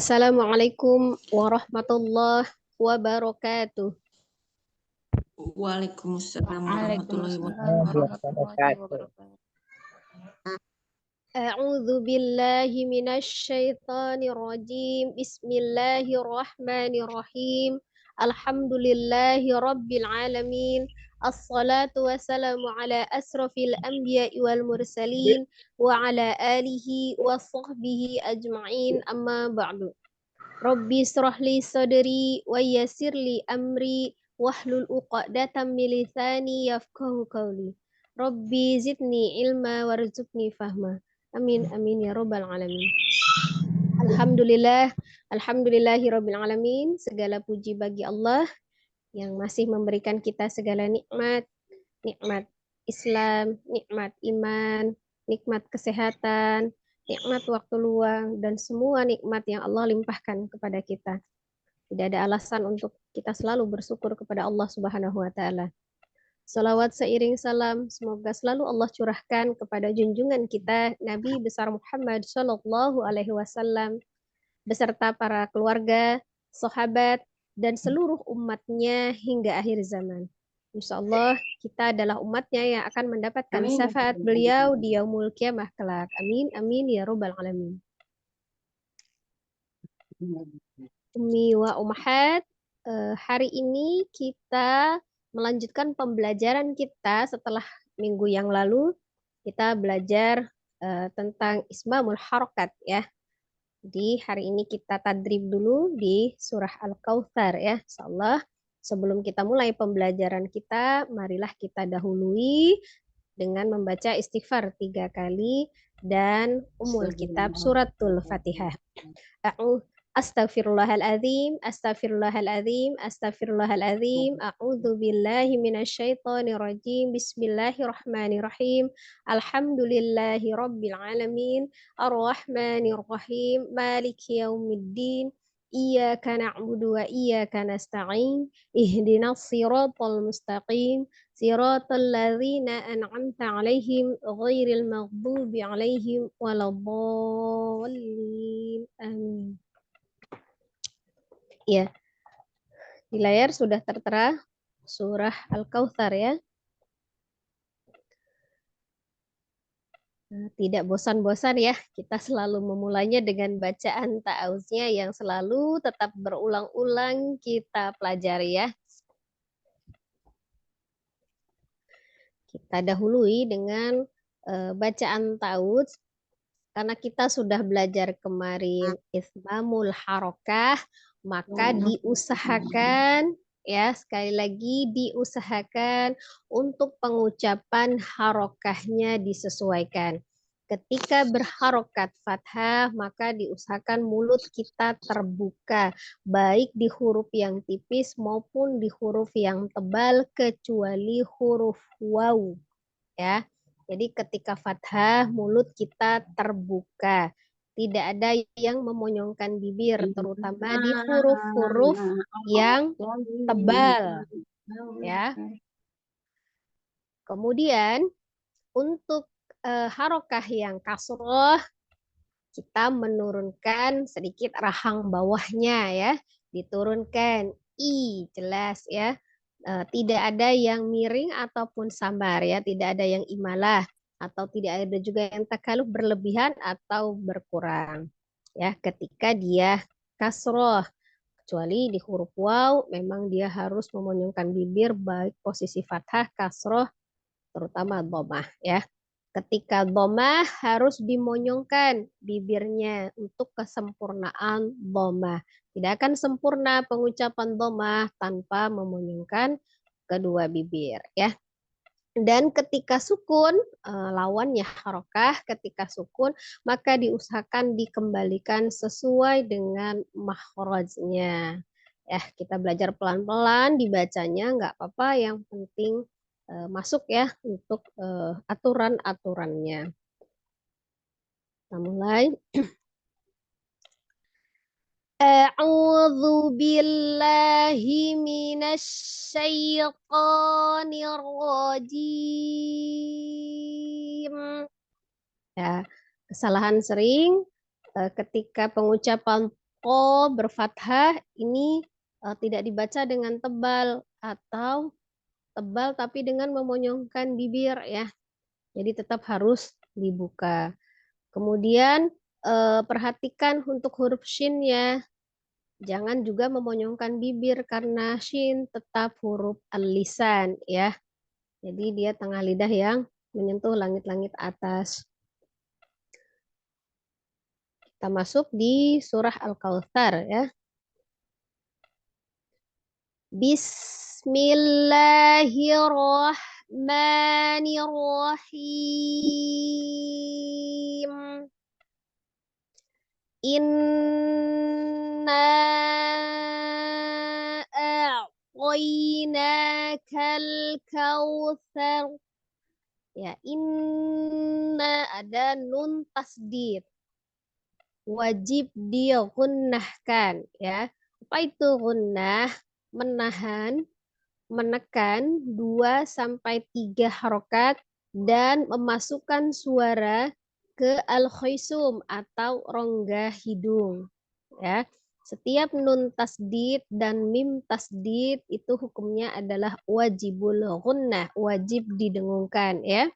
Assalamualaikum warahmatullahi wabarakatuh. Waalaikumsalam warahmatullahi Waalaikumsalam wabarakatuh. warahmatullahi wabarakatuh. A'udzu billahi minasy syaithanir rajim. Bismillahirrahmanirrahim. Alhamdulillahi rabbil alamin. Assalatu wassalamu ala asrafil anbiya'i wal mursalin wa ala alihi wa sahbihi ajma'in, amma ba'du. Rabbi israh li sadri wa yassir li amri wahlul 'uqdatam min lisani yafqahu qawli. Rabbi zidni ilma warzuqni fahma. Amin amin ya rabbal alamin. Alhamdulillahi rabbil alamin. Segala puji bagi Allah yang masih memberikan kita segala nikmat, nikmat Islam, nikmat iman, nikmat kesehatan, nikmat waktu luang, dan semua nikmat yang Allah limpahkan kepada kita. Tidak ada alasan untuk kita selalu bersyukur kepada Allah Subhanahu wa Ta'ala. Salawat seiring salam, semoga selalu Allah curahkan kepada junjungan kita Nabi besar Muhammad Shallallahu Alaihi Wasallam beserta para keluarga, sahabat, dan seluruh umatnya hingga akhir zaman. Insya Allah kita adalah umatnya yang akan mendapatkan syafaat beliau di yaumul kiamah kelak. Amin, amin ya robbal alamin. Umi wa Ummahat, hari ini kita melanjutkan pembelajaran kita setelah minggu yang lalu. Kita belajar tentang ismamul harokat ya. Jadi hari ini kita tadrib dulu di surah Al-Kautsar ya. Insyaallah sebelum kita mulai pembelajaran kita, marilah kita dahului dengan membaca istighfar 3 kali dan umul kitab suratul Fatihah. Astaghfirullahaladzim, astaghfirullahaladzim, astaghfirullahaladzim. A'udzu billahi minasyaitonir rajim. Bismillahirrahmanirrahim. Alhamdulillahi rabbil alamin. Arrahmanir rahim. Maliki yaumiddin. Iyyaka na'budu wa iyyaka nasta'in. Ihdinas siratal mustaqim. Siratal ladzina an'amta 'alaihim ghairil maghdubi 'alaihim waladdallin. Amin. Ya, di layar sudah tertera surah Al-Kautsar ya. Tidak bosan-bosan ya, kita selalu memulainya dengan bacaan ta'awuznya yang selalu tetap berulang-ulang kita pelajari ya. Kita dahului dengan bacaan ta'awuz karena kita sudah belajar kemarin ismamul harokah, maka diusahakan ya, sekali lagi diusahakan untuk pengucapan harokahnya disesuaikan. Ketika berharokat fathah, maka diusahakan mulut kita terbuka, baik di huruf yang tipis maupun di huruf yang tebal, kecuali huruf waw. Ya, jadi ketika fathah, mulut kita terbuka. Tidak ada yang memonyongkan bibir, terutama di huruf-huruf yang tebal. Ya. Kemudian untuk harokah yang kasroh, kita menurunkan sedikit rahang bawahnya ya, diturunkan i jelas ya. Tidak ada yang miring ataupun sambar ya, tidak ada yang imalah atau tidak ada juga yang takaluf berlebihan atau berkurang ya ketika dia kasroh, kecuali di huruf waw memang dia harus memonyongkan bibir baik posisi fathah, kasroh, terutama dhammah ya. Ketika dhammah harus dimonyongkan bibirnya untuk kesempurnaan dhammah. Tidak akan sempurna pengucapan dhammah tanpa memonyongkan kedua bibir ya. Dan ketika sukun, lawannya harokah, ketika sukun maka diusahakan dikembalikan sesuai dengan makhrajnya. Ya, kita belajar pelan-pelan dibacanya, nggak apa-apa, yang penting masuk ya untuk aturan-aturannya. Kita mulai. A'udzu billahi minasyaitonir rajim. Ya, kesalahan sering ketika pengucapan Ko berfathah ini tidak dibaca dengan tebal atau tebal tapi dengan memonyongkan bibir ya. Jadi tetap harus dibuka. Kemudian perhatikan untuk huruf shin ya. Jangan juga memonyongkan bibir karena shin tetap huruf al-lisan ya. Jadi dia tengah lidah yang menyentuh langit-langit atas. Kita masuk di surah Al-Kautsar ya. Bismillahirrahmanirrahim. Inna a'tainakal kautsar. Ya, inna ada nun tasdid. Wajib digunnahkan ya. Apa itu gunnah? Menahan, menekan 2 sampai 3 harokat dan memasukkan suara ke al-khaisum atau rongga hidung ya. Setiap nun tasdid dan mim tasdid itu hukumnya adalah wajibul gunnah, wajib didengungkan ya.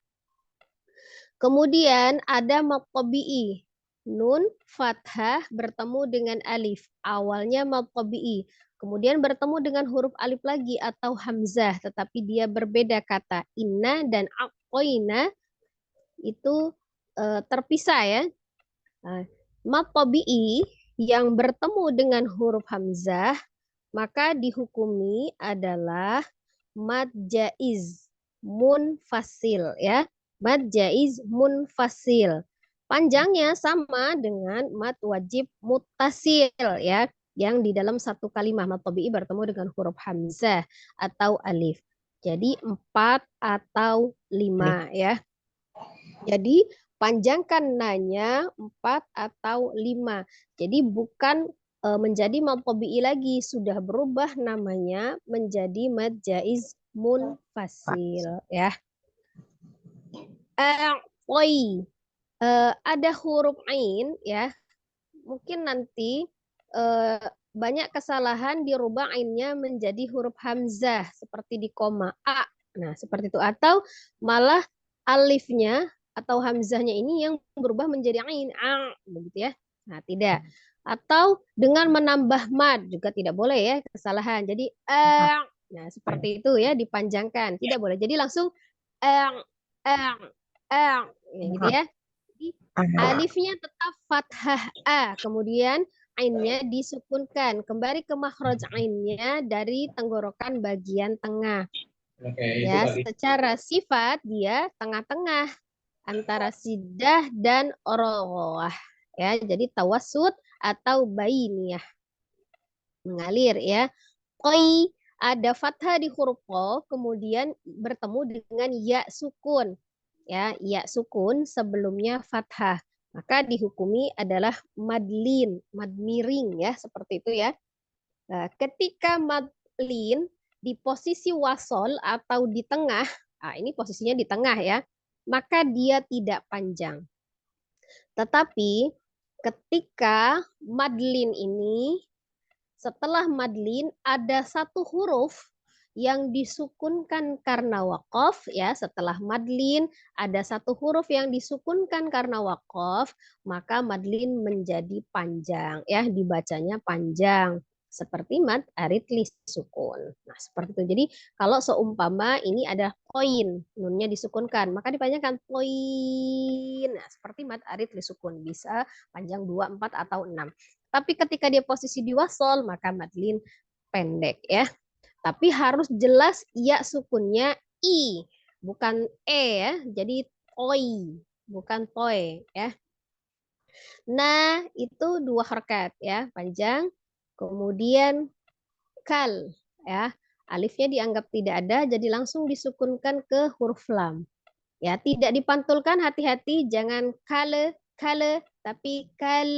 Kemudian ada mad tabi'i. Nun fathah bertemu dengan alif. Awalnya mad tabi'i. Kemudian bertemu dengan huruf alif lagi atau hamzah, tetapi dia berbeda kata. Inna dan aqoina itu terpisah ya. Mad tabi'i yang bertemu dengan huruf hamzah, maka dihukumi adalah mad jaiz munfasil ya. Mad jaiz munfasil. Panjangnya sama dengan mad wajib muttasil ya, yang di dalam satu kalimat mad tabi'i bertemu dengan huruf hamzah atau alif. Jadi 4 atau 5 ya. Jadi panjangkan nanya 4 atau 5. Jadi bukan menjadi mad tabi'i lagi, sudah berubah namanya menjadi mad jaiz munfasil ya. Oi. Ada huruf ain ya. Mungkin nanti banyak kesalahan dirubah ainnya menjadi huruf hamzah seperti di koma a. Nah, seperti itu atau malah alifnya atau hamzahnya ini yang berubah menjadi ain a begitu ya. Nah, tidak. Atau dengan menambah mad juga tidak boleh ya, kesalahan. Jadi nah seperti itu ya, dipanjangkan. Tidak boleh. Jadi langsung ang ang gitu ya. Jadi alifnya tetap fathah a, kemudian ainnya disukunkan. Kembali ke makhraj ainnya dari tenggorokan bagian tengah. Ya, secara sifat dia tengah-tengah antara sidah dan oroh. Ya, jadi tawassut atau bainiyah. Mengalir ya. Qoi ada fathah di huruf q, kemudian bertemu dengan ya sukun. Ya, ya sukun sebelumnya fathah. Maka dihukumi adalah madlin, mad miring ya, seperti itu ya. Nah, ketika madlin di posisi wasol atau di tengah, nah ini posisinya di tengah ya, maka dia tidak panjang. Tetapi ketika madlin ini, setelah madlin ada satu huruf yang disukunkan karena wakof ya, setelah madlin ada satu huruf yang disukunkan karena wakof, maka madlin menjadi panjang ya, dibacanya panjang seperti mad arid li sukun. Nah, seperti itu. Jadi kalau seumpama ini ada koin, nunnya disukunkan, maka dipanjangkan koin. Nah, seperti mad arid li sukun, bisa panjang 2, 4 atau 6. Tapi ketika dia posisi di wasol, maka madlin pendek ya. Tapi harus jelas ya sukunnya i, bukan e ya. Jadi toi, bukan toy ya. Nah, itu 2 harokat ya, panjang. Kemudian kal ya. Alifnya dianggap tidak ada, jadi langsung disukunkan ke huruf lam. Ya, tidak dipantulkan, hati-hati, jangan kale, tapi kal,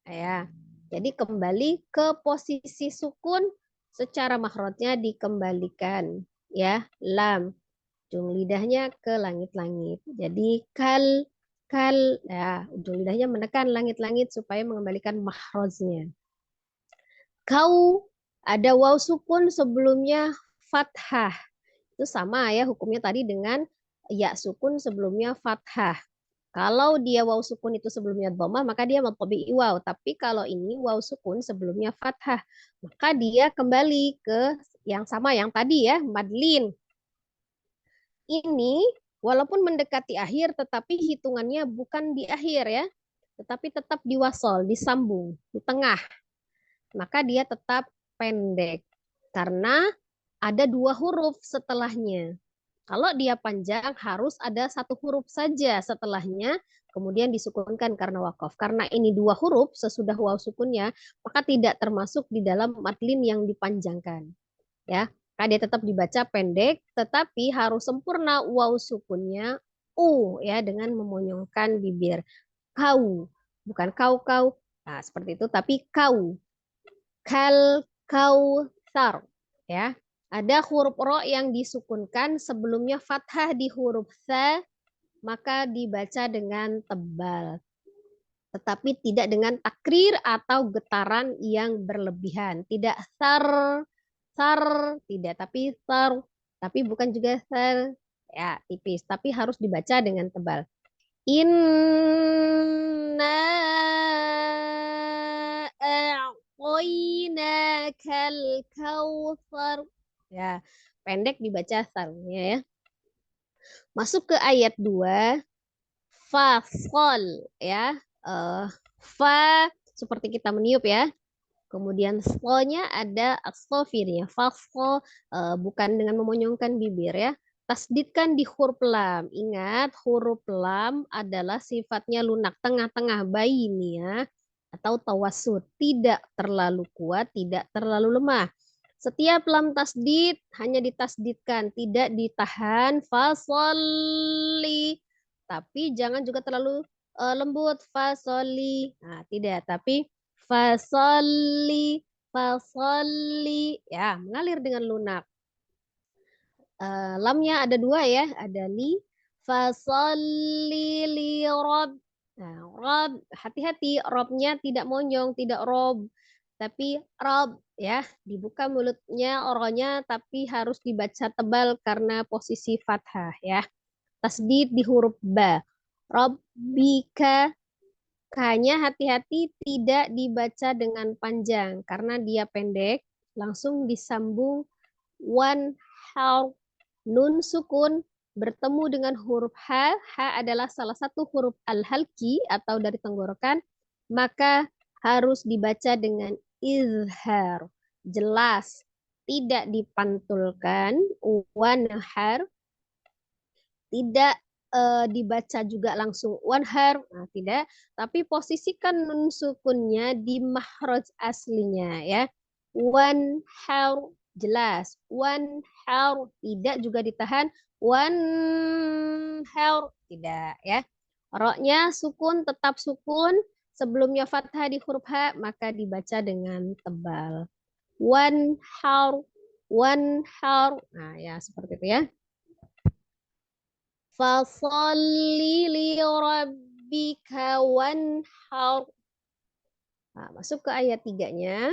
ya. Jadi kembali ke posisi sukun, secara makhrajnya dikembalikan ya, lam, ujung lidahnya ke langit-langit. Jadi kal, ya, ujung lidahnya menekan langit-langit supaya mengembalikan mahrojnya. Kau, ada waw sukun sebelumnya fathah. Itu sama ya hukumnya tadi dengan ya sukun sebelumnya fathah. Kalau dia waw sukun itu sebelumnya dhammah, maka dia matobi'i waw. Tapi kalau ini waw sukun sebelumnya fathah, maka dia kembali ke yang sama yang tadi ya, madlin. Ini walaupun mendekati akhir, tetapi hitungannya bukan di akhir ya, tetapi tetap di wasol, disambung, di tengah. Maka dia tetap pendek. Karena ada dua huruf setelahnya. Kalau dia panjang harus ada satu huruf saja setelahnya, kemudian disukunkan karena wakaf. Karena ini dua huruf sesudah waw sukunnya, maka tidak termasuk di dalam madlin yang dipanjangkan. Ya, maka dia tetap dibaca pendek, tetapi harus sempurna waw sukunnya ya dengan memonyongkan bibir. Kau, bukan kau. Nah, seperti itu, tapi kau. Kal kautsar, ya. Ada huruf ro yang disukunkan sebelumnya fathah di huruf sa, maka dibaca dengan tebal. Tetapi tidak dengan takrir atau getaran yang berlebihan. Tidak sar, tidak, tapi sar, tapi bukan juga sar, ya tipis, tapi harus dibaca dengan tebal. Inna a'toinakal kautsar. Ya, pendek dibaca sarnya ya. Masuk ke ayat 2, fasol ya. Fa seperti kita meniup ya. Kemudian slow-nya ada astofirnya. Fasol bukan dengan memonyongkan bibir ya. Tasdidkan di huruf lam. Ingat, huruf lam adalah sifatnya lunak, tengah-tengah bayi nih ya. Atau tawasud. Tidak terlalu kuat, tidak terlalu lemah. Setiap lam tasdid hanya ditasdidkan, tidak ditahan. Fasoli. Tapi jangan juga terlalu lembut. Fasoli. Nah, tidak. Tapi fasoli. Fasoli. Ya, mengalir dengan lunak. Lamnya ada dua ya, ada li, fasalli li rob. Nah, rob, hati-hati, robnya tidak monyong, tidak rob, tapi rob ya, dibuka mulutnya, oronya, tapi harus dibaca tebal karena posisi fathah ya. Tasdid di huruf ba. Robbika, hanya hati-hati tidak dibaca dengan panjang karena dia pendek, langsung disambung one harf. Nun sukun bertemu dengan huruf H. H adalah salah satu huruf al-halki atau dari tenggorokan. Maka harus dibaca dengan izhar. Jelas. Tidak dipantulkan. Wanhar. Tidak dibaca juga langsung wanhar. Nah, tidak. Tapi posisikan nun sukunnya di mahraj aslinya ya. Wanhar, jelas. One hair, tidak juga ditahan. One hair, tidak ya. Roknya sukun, tetap sukun. Sebelumnya fathah di huruf H, maka dibaca dengan tebal. One hair, one hair. Nah ya seperti itu ya. Fasalli li rabbika wanhar. Nah, masuk ke ayat 3-nya.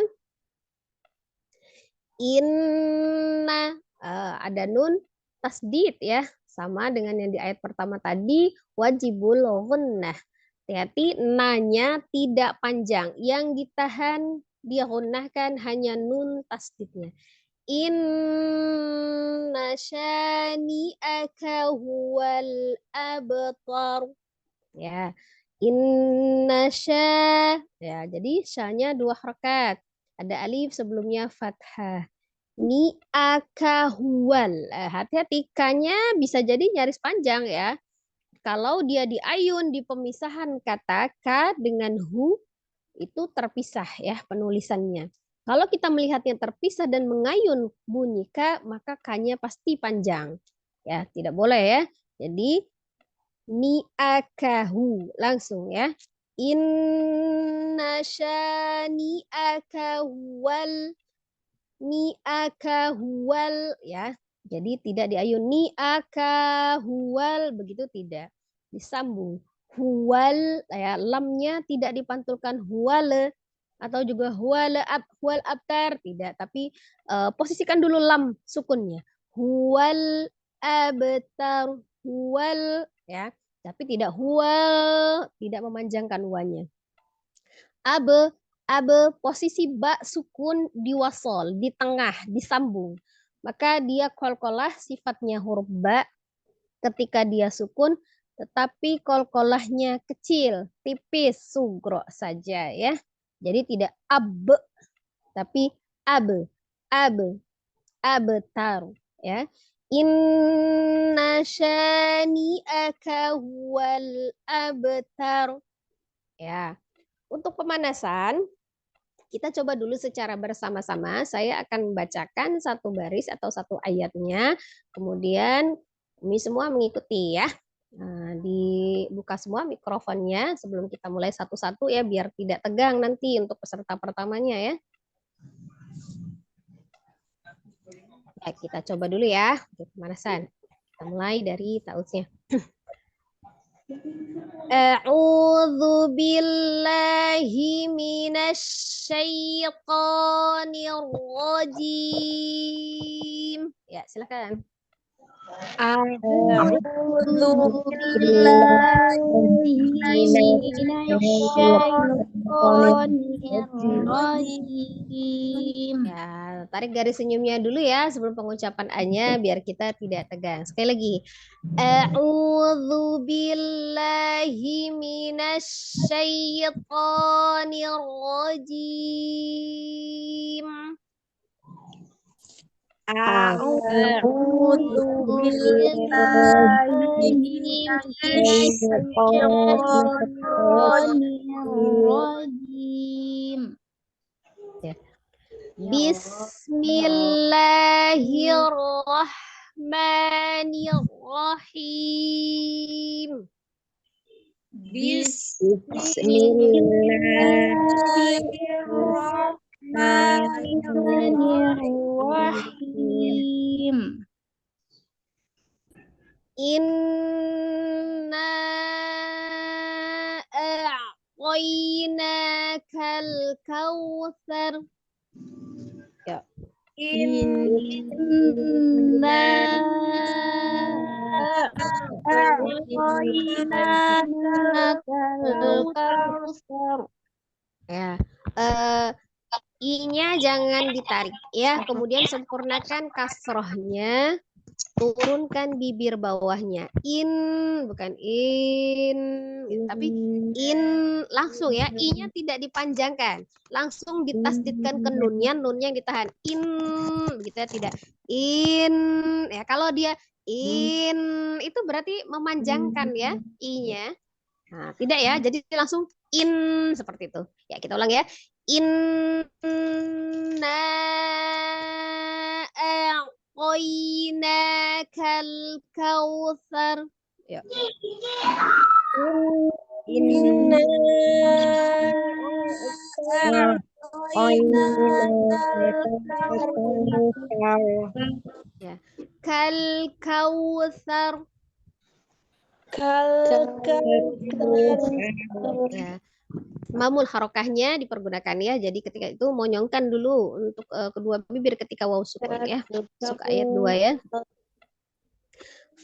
Inna ada nun tasdid ya, sama dengan yang di ayat pertama tadi, wajibul gunnah. Hati-hati, nanya tidak panjang, yang ditahan dia gunnahkan hanya nun tasdidnya. Inna syani'aka huwal abtar. Ya, inna sya, ya, jadi syanya 2 harakat. Ada alif sebelumnya fathah. Ni akahual. Hati-hati, kanya bisa jadi nyaris panjang ya. Kalau dia di ayun di pemisahan kata ka dengan hu itu terpisah ya penulisannya. Kalau kita melihatnya terpisah dan mengayun bunyi ka, maka kanya pasti panjang. Ya, tidak boleh ya. Jadi ni akahu langsung ya. Inna syani'aka huwal huwal ya. Jadi tidak diayun ni akahuwal begitu, tidak. Disambung. Huwal, ya, lamnya tidak dipantulkan huwal atau juga huwal abtar, tidak, tapi posisikan dulu lam sukunnya. Huwal abtar, huwal, ya, tapi tidak huwal, tidak memanjangkan wanya. Abe, posisi ba sukun di wasol, di tengah, disambung. Maka dia kolkolah sifatnya huruf ba ketika dia sukun, tetapi kolkolahnya kecil, tipis, sugro saja ya. Jadi tidak ab, tapi ab, abtar ya. Inna syani'aka huwal abtar. Ya. Untuk pemanasan, kita coba dulu secara bersama-sama. Saya akan membacakan satu baris atau satu ayatnya. Kemudian kami semua mengikuti ya. Nah, dibuka semua mikrofonnya sebelum kita mulai satu-satu ya, biar tidak tegang nanti untuk peserta pertamanya ya. Ya, kita coba dulu ya untuk pemanasan. Kita mulai dari tautnya. A'udzu billahi minasy syaithanir rajim. Ya, silakan. A'udzu billahi minasyaitonir rajim. Ya, tarik garis senyumnya dulu ya sebelum pengucapan A-nya biar kita tidak tegang. Sekali lagi. A'udzu billahi minasyaitonir rajim. A'udzu billahi minasyaitonir rajim. Ya. Bismillahirrahmanirrahim. Bismillahirrahmanirrahim. Inna a'tainakal kautsar. Ya. Inna a'tainakal kautsar. Ya. I-nya jangan ditarik ya, kemudian sempurnakan kasrohnya, turunkan bibir bawahnya. In, bukan in, tapi in langsung ya. I-nya tidak dipanjangkan, langsung ditasdidkan ke nunnya, nunnya yang ditahan. In, begitu ya, tidak. In, ya kalau dia in itu berarti memanjangkan ya I-nya. Nah, tidak ya, jadi langsung in seperti itu. Ya, kita ulang ya. Inna a'tainakal kautsar. Ya. Inna Ya. Kal kautsar. Ya. Mamul harokahnya dipergunakan ya. Jadi ketika itu monyongkan dulu untuk kedua bibir ketika waw sukun ya. Masuk ayat 2 ya.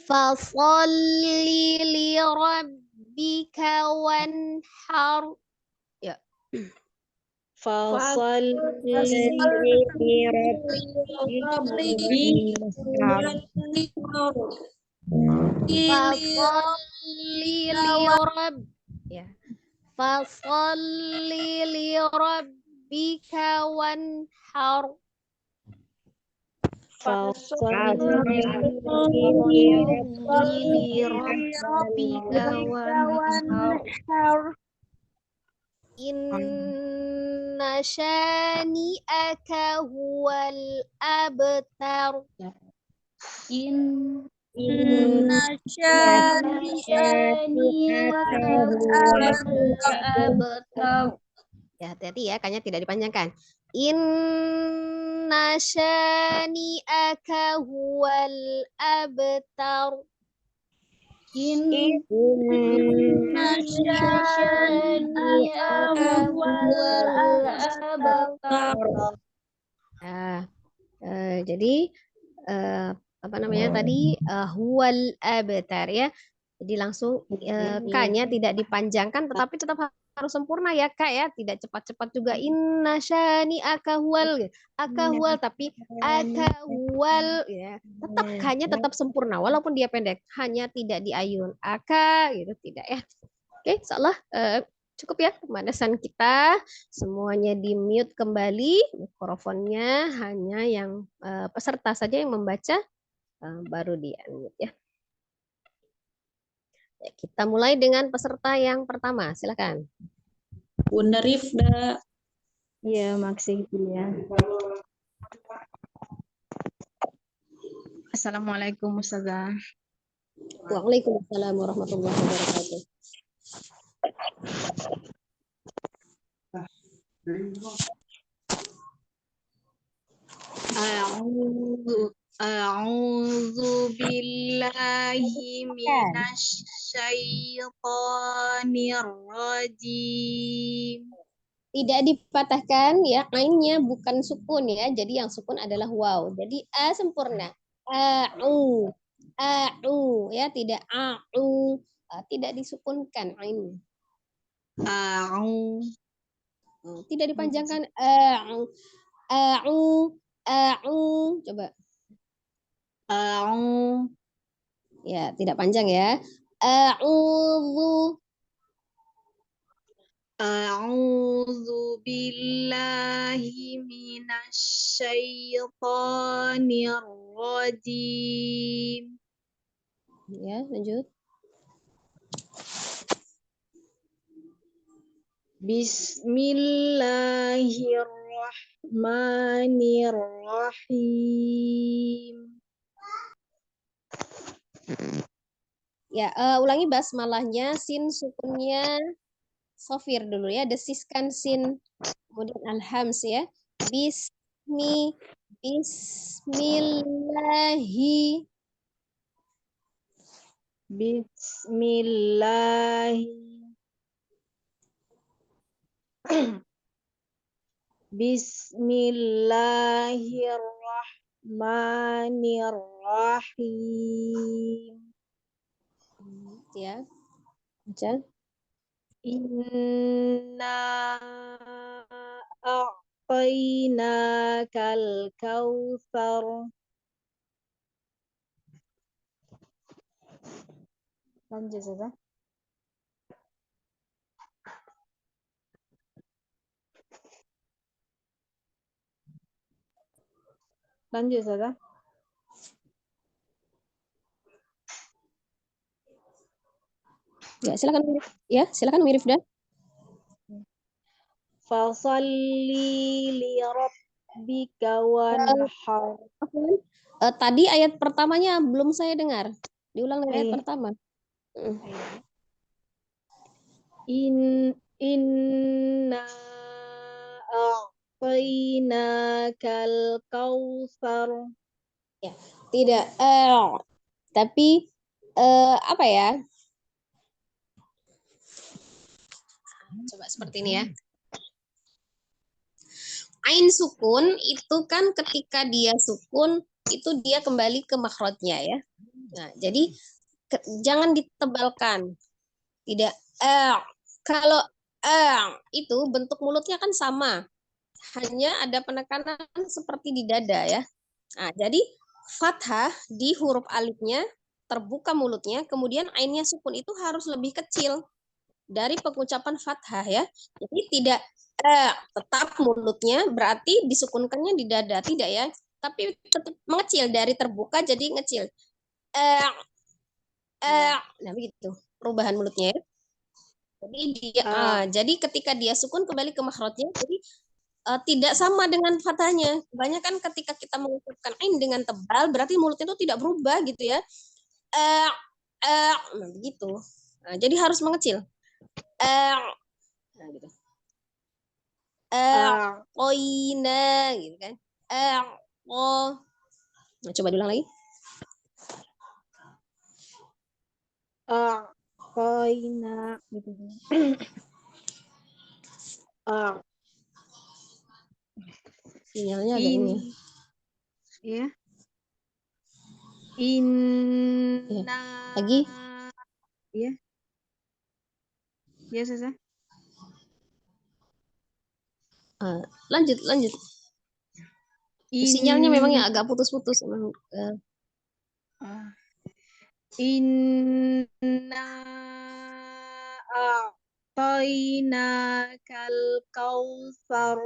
Fasalli li rabbika wanhar. Ya. Fasalli li rabbika Fasalli li rabb. Ya. Fasalli li rabbika wanhar. Fasalli li rabbika wanhar. Inna syani'aka huwal abtar. Inna syani'aka huwal abtar. Ya, hati-hati ya, kayaknya tidak dipanjangkan. Inna syani'aka huwal abtar. Inna syani'aka huwal abtar. Nah, jadi apa namanya tadi huwal abtar ya. Jadi langsung K-nya tidak dipanjangkan tetapi tetap harus sempurna ya Kak ya, tidak cepat-cepat juga inna syani'aka huwal tapi aka huwal ya. Tetap K-nya tetap sempurna walaupun dia pendek, hanya tidak diayun. Aka gitu tidak ya. Oke, insyaallah cukup ya pemanasan kita. Semuanya di mute kembali, mikrofonnya hanya yang peserta saja yang membaca baru di unmute ya. Ya, kita mulai dengan peserta yang pertama, silakan. Bunda Rifda. Iya, maksud ya. Assalamualaikum Ustazah. Waalaikumsalam warahmatullahi wabarakatuh. A'udzu billahi minasy syaithanir rajim. Tidak dipatahkan ya, ainnya bukan sukun ya. Jadi yang sukun adalah waw. Jadi a sempurna. A'u. A'u ya, tidak a'u. Tidak disukunkan ainnya. A'u. Tidak dipanjangkan a'u. A'u. A'u. Coba. A'u. Ya, tidak panjang ya. A'udzu. A'udzu billahi minasy syaithanir rajim. Ya, lanjut. Bismillahirrahmanirrahim. Ya, ulangi basmalahnya, sin sukunnya sofir dulu ya, desiskan sin, kemudian alhams ya. Bismillahi. Bismillahi. Bismillahirrahmanirrahim. Ya, baca. Inna a'tainakal kautsar. Lanjut saja. Lanjut saja. Ya, silakan. Ya, silakan Mirifda. Fasalli li rabbika wanhar. Tadi ayat pertamanya belum saya dengar. Diulang dari ayat pertama. Inna a'tainakal kautsar. Ya, tidak tapi apa ya? Coba seperti ini ya. Ain sukun itu kan ketika dia sukun itu dia kembali ke makhrajnya ya. Nah, jadi jangan ditebalkan. Tidak kalau itu bentuk mulutnya kan sama. Hanya ada penekanan seperti di dada ya. Nah, jadi fathah di huruf alifnya terbuka mulutnya, kemudian ainnya sukun itu harus lebih kecil dari pengucapan fathah ya. Jadi tidak tetap mulutnya berarti disukunkannya di dada, tidak ya. Tapi tetap mengecil dari terbuka jadi ngecil. Nah begitu perubahan mulutnya ya. Jadi dia jadi ketika dia sukun kembali ke makhrajnya, jadi tidak sama dengan fathahnya. Kebanyakan ketika kita mengucapkan ain dengan tebal berarti mulutnya itu tidak berubah gitu ya. Nah begitu. Nah, jadi harus mengecil. Nah gitu. Koina gitu kan. Oh. Nah, coba diulang lagi. a'tayna gitu. Ah, Sinyalnya agak in ini ya. ya. Ya. Inna Lagi. ya. Ya, Sasa. Lanjut, lanjut. Sinyalnya memang In ya agak putus-putus. Emang, ah, Inna a'tayna kal kautsar.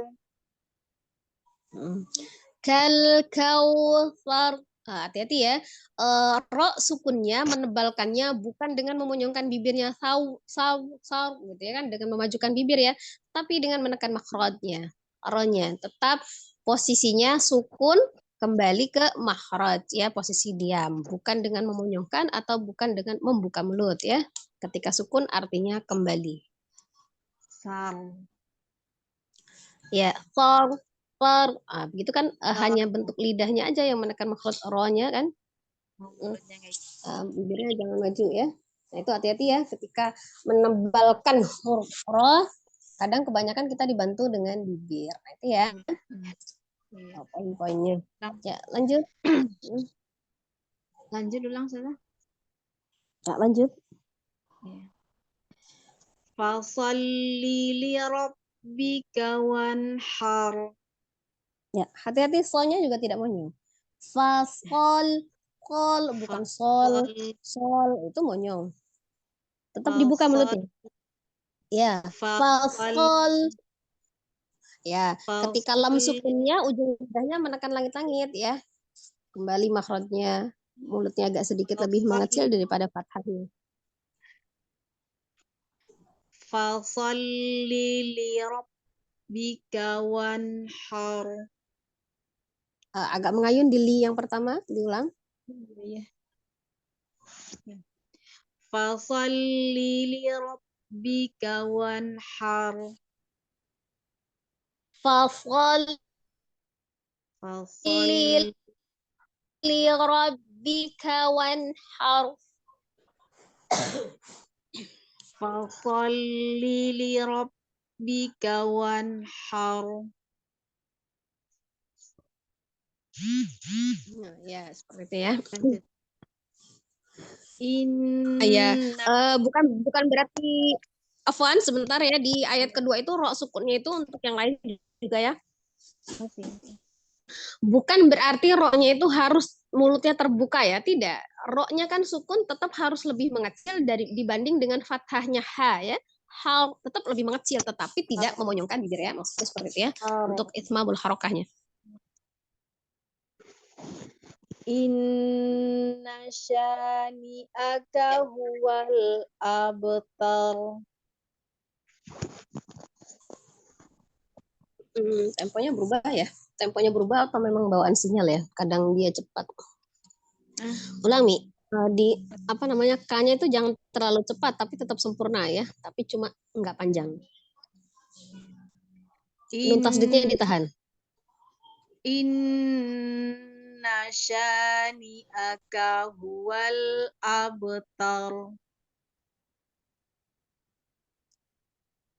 Kal kautsar. Hati-hati ya. Ro sukunnya menebalkannya bukan dengan memunyungkan bibirnya saw gitu ya kan dengan memajukan bibir ya, tapi dengan menekan makhrajnya. Ro-nya tetap posisinya sukun kembali ke makhraj ya, posisi diam, bukan dengan memunyungkan atau bukan dengan membuka mulut ya. Ketika sukun artinya kembali. Sar. Ya, begitu kan, Sar. hanya bentuk lidahnya aja yang menekan makhraj ro-nya kan. Mulutnya kayak Bibirnya jangan maju ya. Nah, itu hati-hati ya ketika menebalkan huruf ro, kadang kebanyakan kita dibantu dengan bibir. Nah, itu ya Iya. poin-poinnya. Lang- Ya, lanjut. Lanjut ulang Sasa. Ya, lanjut. Ya. Fasalli li rabbika wanhar. Ya, hati-hati solnya juga tidak monyong. Fasol, kol bukan sol, Fasol sol itu monyong. Tetap dibuka fasol mulutnya. Ya, fasol fasol. Ya, ketika lam fasol sukunnya ujung lidahnya menekan langit-langit ya. Kembali makhrajnya. Mulutnya agak sedikit lebih fasol mengecil daripada fathahnya. fasalli li rabbika wanhar. Agak mengayun di li yang pertama, diulang. Iya. Fasalli li rabbika wanhar. Fafol Fasal li rabbika wanhar. fasalli li rabbika wanhar. Nah, ya, seperti itu ya. Lanjut. Ya, Inna bukan bukan berarti Afwan sebentar ya, di ayat kedua itu ro sukunnya itu untuk yang lain juga ya. masih. Bukan berarti ro-nya itu harus mulutnya terbuka ya, tidak. Ro-nya kan sukun tetap harus lebih mengecil dari dibanding dengan fathahnya ha ya. Hal tetap lebih mengecil tetapi tidak memonyongkan bibir ya. Maksudnya seperti itu ya. Untuk ismabul harokahnya. Inna syani'aka huwal abtar. Temponya berubah ya. Temponya berubah atau memang bawaan sinyal ya. Kadang dia cepat. Ulang Mi. Di apa namanya K-nya itu jangan terlalu cepat tapi tetap sempurna ya. Tapi cuma nggak panjang. Nun tasdidnya In ditahan. Inna syani'aka huwal abtar.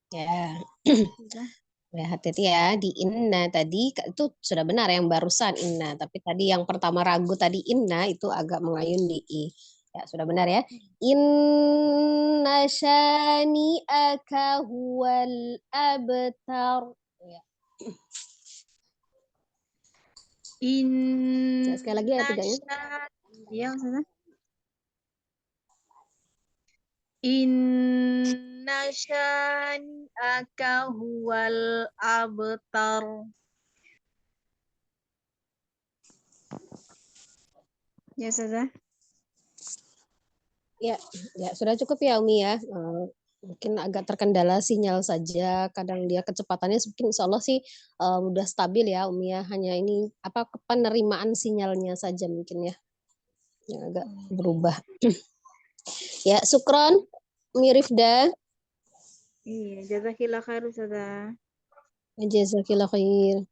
Ya. Sudah. Ya, hati-hati ya di inna tadi itu sudah benar yang barusan inna, tapi tadi yang pertama ragu tadi inna itu agak mengayun di i. Ya, sudah benar ya. Inna syani'aka huwal abtar. Ya. Ya, sekali lagi ayat Inna tiganya. ya, maksudnya. Inna syani'aka huwal abtar. Ya, sudah. Ya, ya sudah cukup ya Umi ya. Mungkin agak terkendala sinyal saja. Kadang dia kecepatannya mungkin insya Allah sih udah stabil ya Umi ya. Hanya ini apa penerimaan sinyalnya saja mungkin ya yang agak berubah. Ya, Sukron, Umi Rifda. Iya, jazakillah khair, sudah. Jazakillah khair.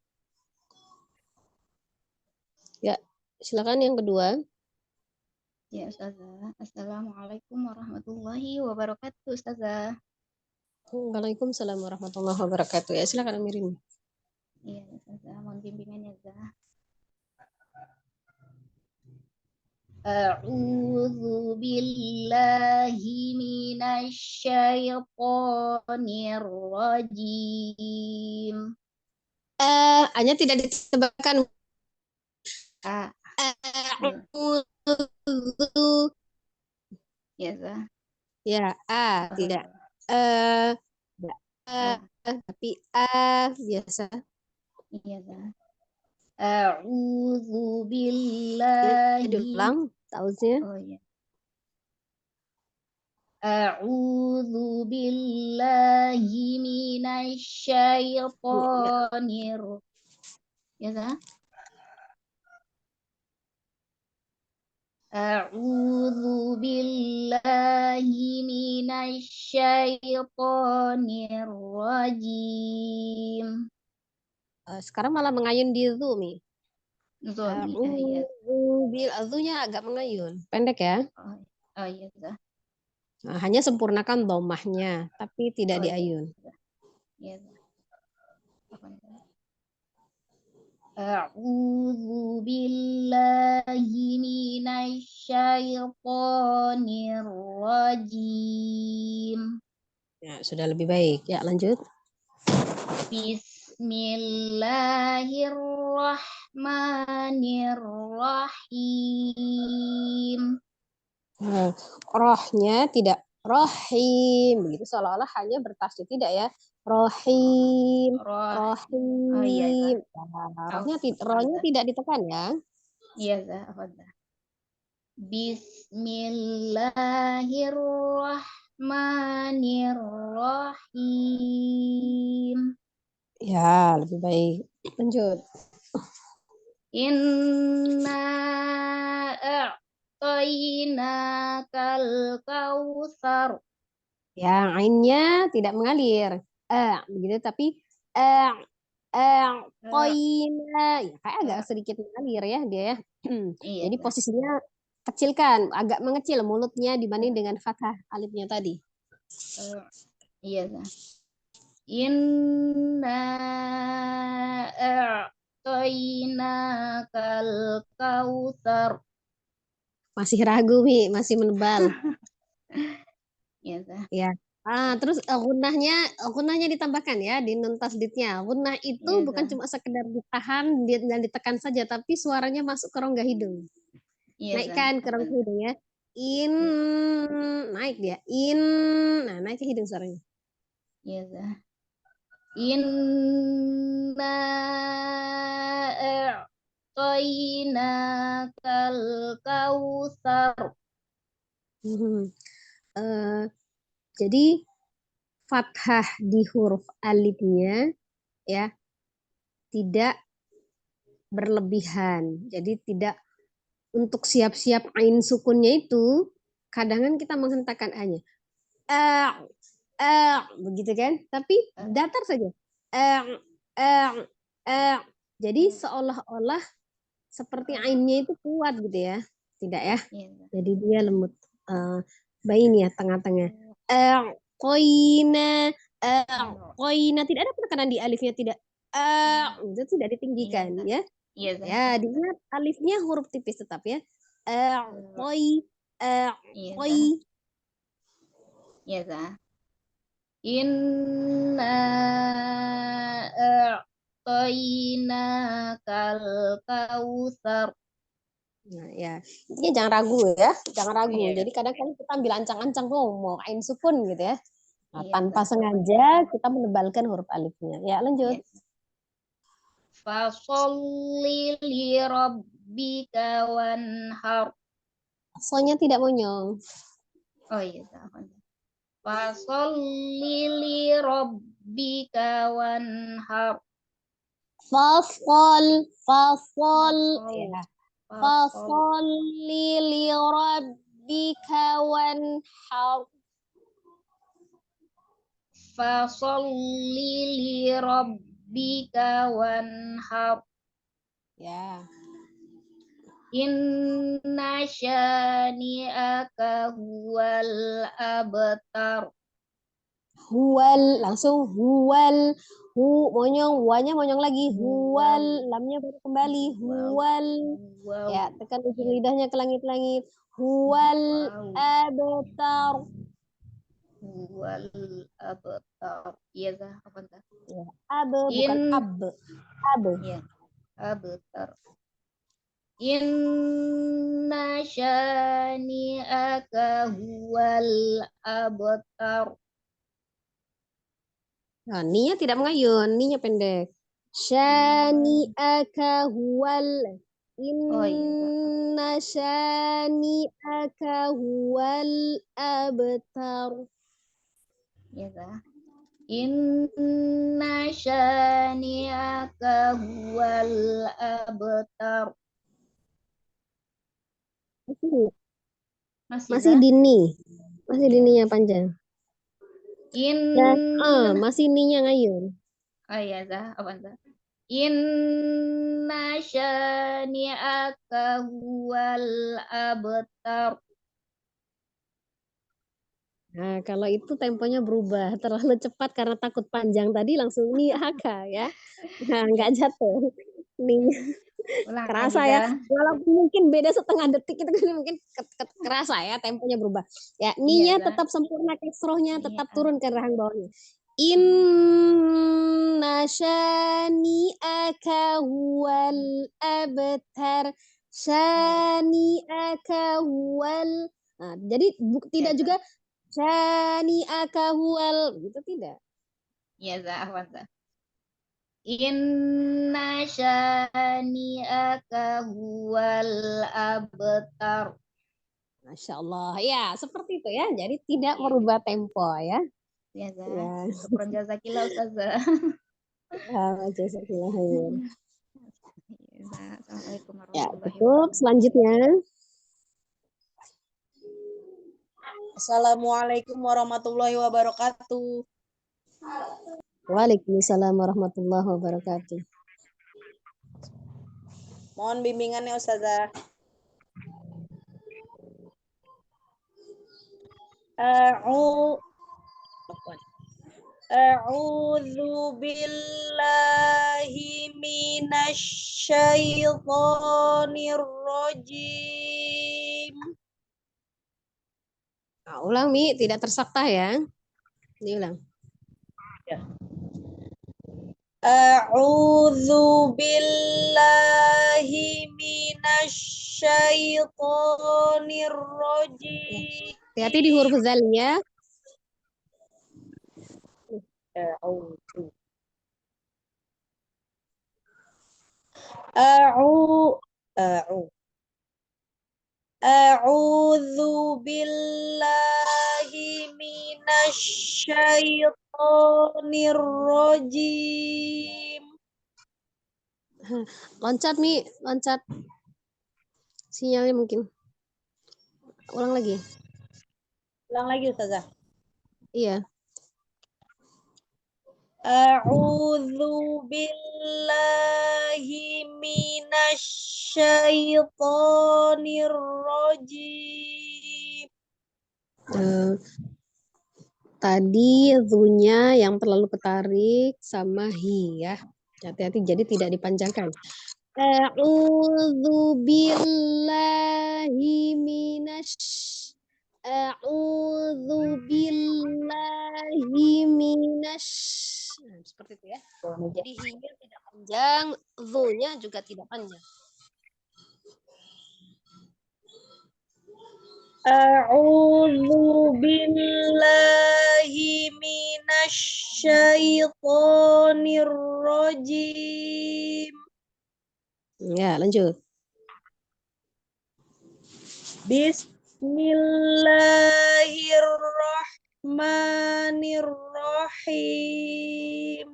Ya, silakan yang kedua. Ya, Ustazah. Assalamualaikum warahmatullahi wabarakatuh, Ustazah. Waalaikumsalam warahmatullahi wabarakatuh. Ya, silakan Amirin. Iya, Ustazah. Mohon bimbingannya, Ustazah. A'udzu billahi minasyaitonir rajim. Hanya tidak ditebakkan. A. Ya, A'udzu. ya, Ustazah. Ya, tidak. Alhamdulillah. Tidak. A. Tapi biasa. Iya, Ustazah. A'udzu Jadi billahi. diulang tausnya. Oh, iya. A'udzu billahi Ya. minasyaitonir. Ya, Ustazah. A'udzu billahi minasyaitonir rajim. Sekarang malah mengayun di Zoom nih. Zomi, iya. Azunya agak mengayun. Pendek ya. Oh, oh iya, Ustazah. Nah, hanya sempurnakan domahnya, tapi tidak Oh iya, diayun. Ustazah. Iya, Ustazah. Apa nih, Ustazah? A'udzu billahi minasyaitonir rajim. Ya, sudah lebih baik. Ya, lanjut. Bismillahirrahmanirrahim. Nah, rohnya tidak rohim, begitu seolah-olah hanya bertasydid, tidak ya. Rohim, Rahim. Oh iya, rohim. Ustazah. Nah, Oh, rohnya Ustazah. tidak ditekan ya. Iya, Ustazah. Apa, Ustazah? Bismillahirrahmanirrahim. Ya, lebih baik. Lanjut. Inna a'tainakal kautsar. Yang ainnya tidak mengalir. Begitu, tapi eh koina ya kayak agak sedikit mengalir ya dia ya. Iya, Jadi Ustazah. posisinya kecilkan, agak mengecil mulutnya dibanding dengan fathah alifnya tadi. Iya, Ustazah. Inna a'tainakal kautsar. Masih ragu, Mi, masih menebal. Iya, Ustazah. Ya. Terus gunahnya ditambahkan ya di nun tasdidnya. Gunah itu Iya, bukan Ustazah. cuma sekedar ditahan dan ditekan saja, tapi suaranya masuk ke rongga hidung. Iya, Ustazah. Naikkan ke Apa, rongga Ustazah? hidung ya. In, Iya, naik dia. In, nah naik ke hidung suaranya. iya, Ustazah. Inna a'tainakal kautsar. Eh, jadi fathah di huruf alifnya ya tidak berlebihan. Jadi tidak untuk siap-siap ain sukunnya itu kadang kita menghentakkan a-nya. Eh, begitu kan? Tapi datar saja. Eh, eh, eh. Jadi seolah-olah seperti ainnya itu kuat gitu ya. Tidak ya. Iya, Ustazah. Jadi dia lembut. Baik ya tengah-tengah. Eh, koina, koina tidak ada penekanan di alifnya tidak. Itu tidak Iya, ditinggikan Ustazah. ya. Iya, Ustazah. Ya, Apa, Ustazah? diingat alifnya huruf tipis tetap ya. Eh, koi, eh, Iya, Ustazah. koi. Iya, Ustazah. Inna a'tainakal kautsar. Nah, ya. Intinya jangan ragu ya, jangan ragu. Iya, Jadi kadang-kadang kita ambil ancang-ancang tuh mau ain sukun gitu ya. Nah, iya, tanpa Ustazah. sengaja kita menebalkan huruf alifnya. Ya, lanjut. Iya. Fasolli li rabbika wanhar. Soalnya tidak monyong. Oh iya, Ustazah. Fasolli li rabbika wanhar. Fasol, fasol. Fasol. Ya. Fasol. Fasolli li rabbika wanhar. Fasolli li rabbika wanhar. Ya. Inna syani'aka huwal abtar. Huwal, langsung huwal. Monyong, wanya monyong lagi. Huwal, lamnya baru kembali. Huwal. Wow. Ya, tekan ujung lidahnya ke langit-langit. Huwal Wow. abtar. Huwal abtar. Iya dah, apa dah? Ya, bukan ab. Ab. Ya, abtar. Inna syani'aka huwal abtar. Nah, ninya tidak mengayun, ninya pendek. Syani'aka huwal. Oh iya. Inna syani'aka huwal abtar. Ya dah. Inna syani'aka huwal abtar. Masih Masih dah. dini. Masih dininya panjang. Nah, Inna. masih ninya ngayun. Oh iya dah, apa dah? Inna syani'aka huwal abtar. Nah, kalau itu temponya berubah. Terlalu cepat karena takut panjang tadi langsung ni haka ya. Nah, nggak jatuh. Ninya Ulang lagi kerasa ya. dah. Walaupun mungkin beda setengah detik itu kan mungkin kerasa ya temponya berubah. Ya, Iya ninya dah. tetap sempurna, kasrohnya Iya. tetap turun ke rahang bawahnya. Inna syani'aka huwal abtar. Syani'aka huwal. Nah, jadi Iya tidak dah. juga syani'aka huwal gitu tidak. Iya dah, apa dah? Inna syani'aka huwal abtar. Masya Allah. Ya, seperti itu ya. Jadi tidak merubah tempo ya. Iya dah. Ya, Syukron jazakillah Ustazah. jazakallah khair. Iya dah. Assalamualaikum Ya, warahmatullahi tutup. wabarakatuh. Selanjutnya. Assalamualaikum warahmatullahi wabarakatuh. Waalaikumsalam warahmatullahi wabarakatuh. Mohon bimbingannya Ustazah. A'udzu billahi minasyaitonir rajim. Nah, ulang Mi, tidak tersakta ya. Diulang. A'udzu billahi minasyaitonir rajim. Hati-hati di huruf zalnya. A'udzu. A'udzu. A'udzu billahi minasyaitonir rajim. Loncat Mi, loncat. Sinyalnya mungkin. Ulang lagi. Ulang lagi Ustazah. Iya. A'udzu billahi minasyaitonir rajim. Tadi zunya yang terlalu ketarik sama hi ya. Hati-hati jadi tidak dipanjangkan. A'udzu billahi minasy A'udzu billahi minasy. Nah, seperti itu ya. Jadi hi-nya tidak panjang, zu-nya juga tidak panjang. A'udzu billahi minasyaitonir rajim. Ya, lanjut. Bismillahirrahmanirrahim.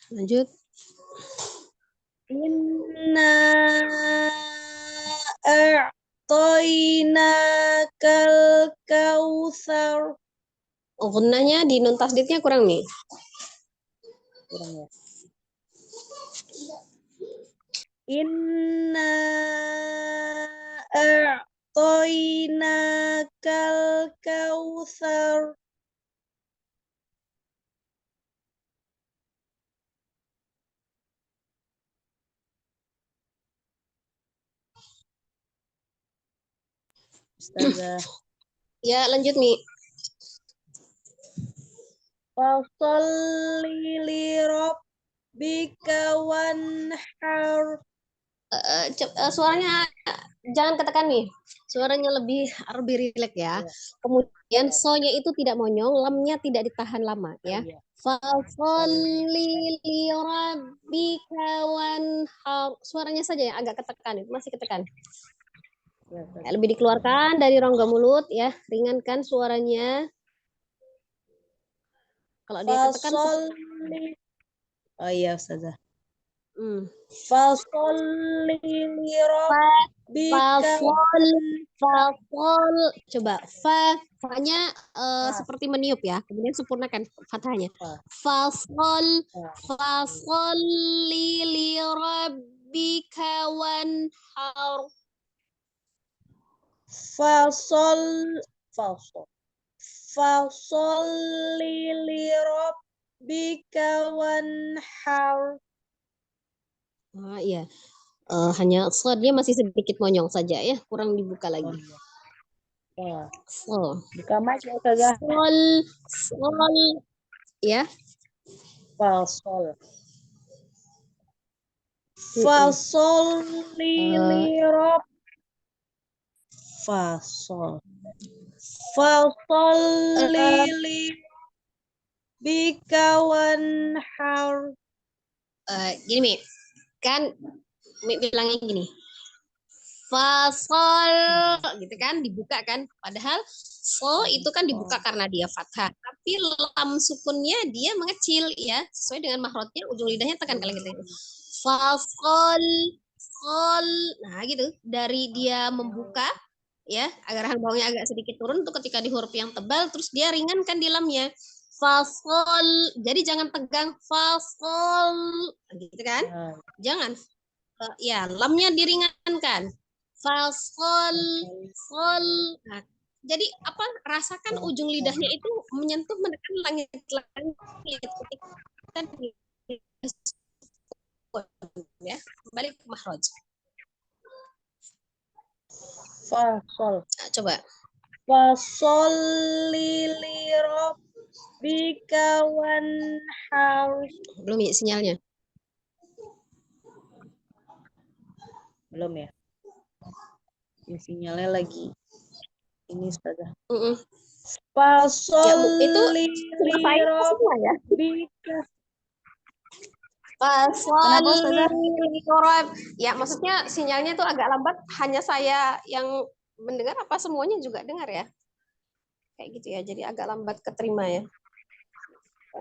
Lanjut. Inna a'tainakal kautsar. Oh, gunanya di nun tasdidnya kurang nih. Kurang ya. Inna a'toinakal kautsar. Ustazah. Ya, lanjut Mi. Fasholli li rabbika wanhar. Suaranya jangan ketekan nih. Suaranya lebih rileks ya. Kemudian so-nya itu tidak monyong, lamnya tidak ditahan lama ya. Iya. Fasholli li rabbika wanhar. Suaranya saja yang agak ketekan, masih ketekan. Ya, Ya, lebih dikeluarkan dari rongga mulut ya, ringankan suaranya. Kalau dia ketekan, Fasholli. Oh iya Ustazah. hmm. Fasholli li rabbika. Fafol, coba fa-nya seperti meniup ya, kemudian sempurnakan fathahnya. Fafol li rabbika wanhar. Fasholli li rabbika wanhar. Iya, hanya dia masih sedikit monyong saja ya, kurang dibuka lagi. So, Buka mic ya Ustazah. sol, ya. Fasol. Fasholli li rabb. Fasol. Fasholli li bika wanhar. Gini Mi, kan Mi bilangnya gini. Fasol gitu kan, dibuka kan, padahal so itu kan dibuka karena dia fathah, tapi lam sukunnya dia mengecil ya, sesuai dengan mahrotnya, ujung lidahnya tekan kali gitu. Fasol sol, nah gitu, dari dia membuka ya, agar rahang bawahnya agak sedikit turun tuh ketika di huruf yang tebal, terus dia ringankan di lamnya. Fasol, jadi jangan tegang fasol gitu kan, jangan ya, lamnya diringankan. Fasol, sol. Nah, jadi apa? Rasakan ujung lidahnya itu menyentuh menekan langit-langit ketika ya, kembali ke makhraj. Fasol. Nah, coba. Fasholli li rabbika wanhar. Belum ya sinyalnya? Belum ya? Ini sinyalnya lagi. Ini Ustazah. Fasholli li rabbika. Kenapa Ustazah? Ya, maksudnya sinyalnya itu agak lambat, hanya saya yang mendengar apa semuanya juga dengar ya? Kayak gitu ya, jadi agak lambat keterima ya.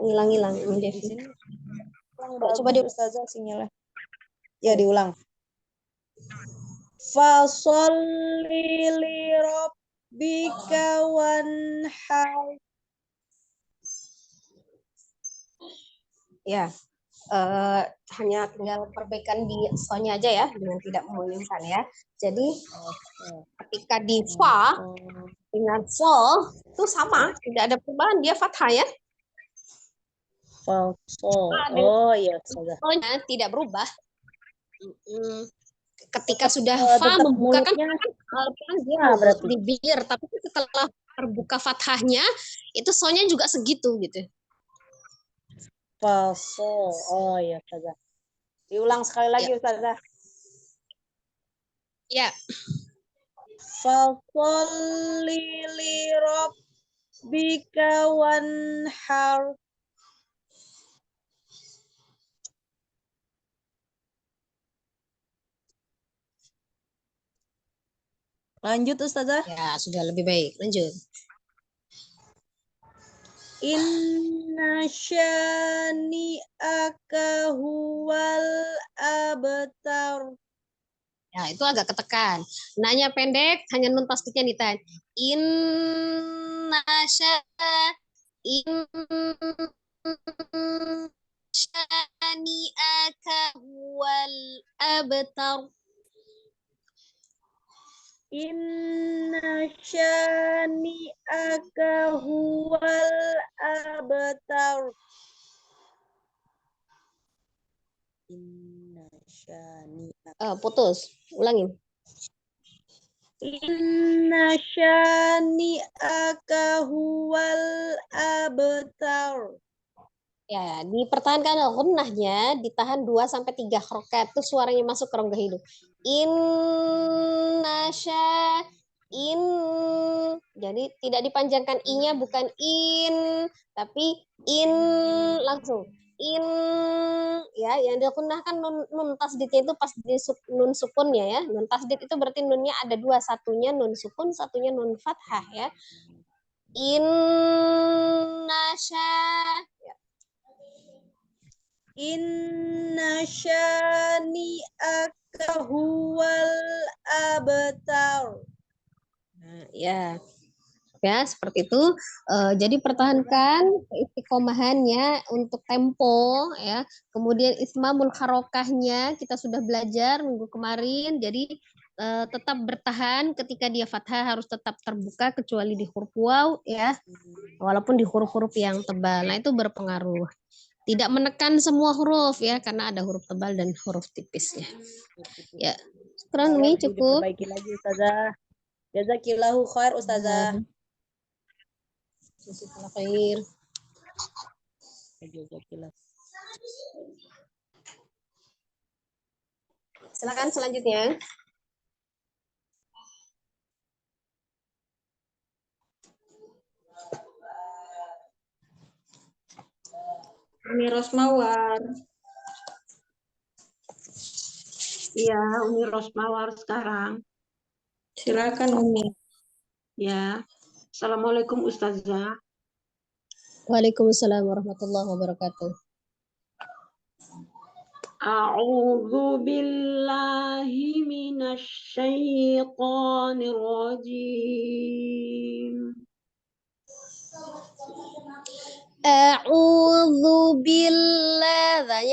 Hilang-hilang ini Devi. Coba di Ustazah sinyalnya. Ya, diulang. Fasholli li rabbika wanhar. Ya, hanya tinggal perbaikan di so-nya aja ya, dengan tidak memonyongkan ya. Jadi ketika di fa dengan so itu sama, tidak ada perubahan, dia fathah ya. Fasol. Oh iya Ustazah. So-nya tidak berubah. Ketika sudah fa membuka kan dia berarti di bibir, tapi setelah terbuka fathahnya itu so-nya juga segitu gitu. Fasol. Oh iya Ustazah. Diulang sekali lagi Ustazah. Ya. Fasholli li rabbika wanhar. Lanjut Ustazah. Ya, sudah lebih baik. Lanjut. Inna syani'aka huwal abtar. Ya, itu agak ketekan. Nanya pendek, hanya nun tasdidnya ditahan. Inna sya in syani'aka huwal abtar. Inna syani'aka huwal abtar. Inna syani'aka. Putus. Ulangin. Inna syani'aka huwal abtar. Ya, dipertahankan gunnahnya, ditahan 2 sampai 3 harokat tuh suaranya masuk ke rongga hidung. Innasya in. Jadi tidak dipanjangkan i-nya, bukan in, tapi in langsung. In ya, yang digunakan nun tasdidnya itu pas di nun sukunnya ya. Nun tasdid itu berarti nunnya ada 2, satunya nun sukun, satunya nun fathah ya. Innasya. Inna syani'aka huwal abtar. Nah, ya. Ya, seperti itu. Jadi pertahankan istiqomahannya untuk tempo ya. Kemudian ismamul harokahnya kita sudah belajar minggu kemarin. Jadi tetap bertahan ketika dia fathah harus tetap terbuka kecuali di huruf waw ya. Walaupun di huruf-huruf yang tebal. Nah, itu berpengaruh. Tidak menekan semua huruf ya karena ada huruf tebal dan huruf tipis ya. Ya, sekarang ini cukup. Diperbaiki lagi Ustazah. Jazakillahu khair Ustazah. Jazakallahu khair. Jazakillah. Silakan selanjutnya. Umi Rosmawar. Iya, Umi Rosmawar sekarang. Silakan Umi. Ya. Assalamualaikum Ustazah. Waalaikumsalam warahmatullahi wabarakatuh. A'udzu billahi minasy syaithanir rajim. A'udzu billahi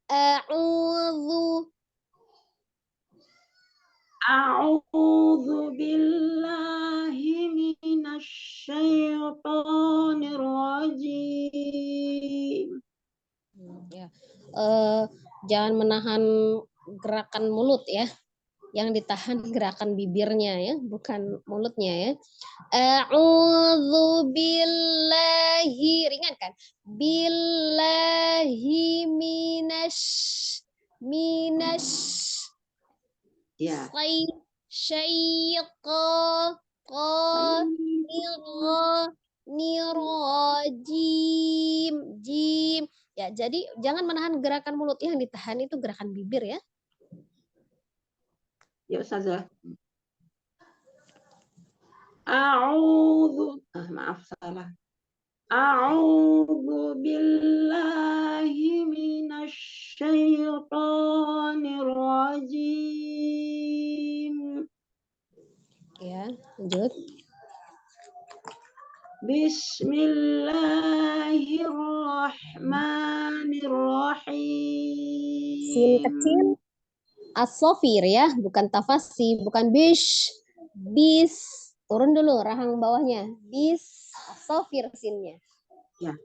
a'udzu. A'udzu billahi minasy syaithanir rajim. Ya. Jangan menahan gerakan mulut ya. Yang ditahan gerakan bibirnya ya, bukan mulutnya ya. A'udzu billahi, ringan kan? Billahi Ya. nirajim jim. Ya, jadi jangan menahan gerakan mulut, yang ditahan itu gerakan bibir ya. Ya Ustazah. A'udzu, maaf salah. A'udzu billahi minasy syaithanir rajim. Ya, lanjut. Bismillahirrahmanirrahim. Sin kecil as-sofir ya, bukan tafasi, bukan bish. Bis. Turun dulu rahang bawahnya. Bis as-sofir sinnya. Ya.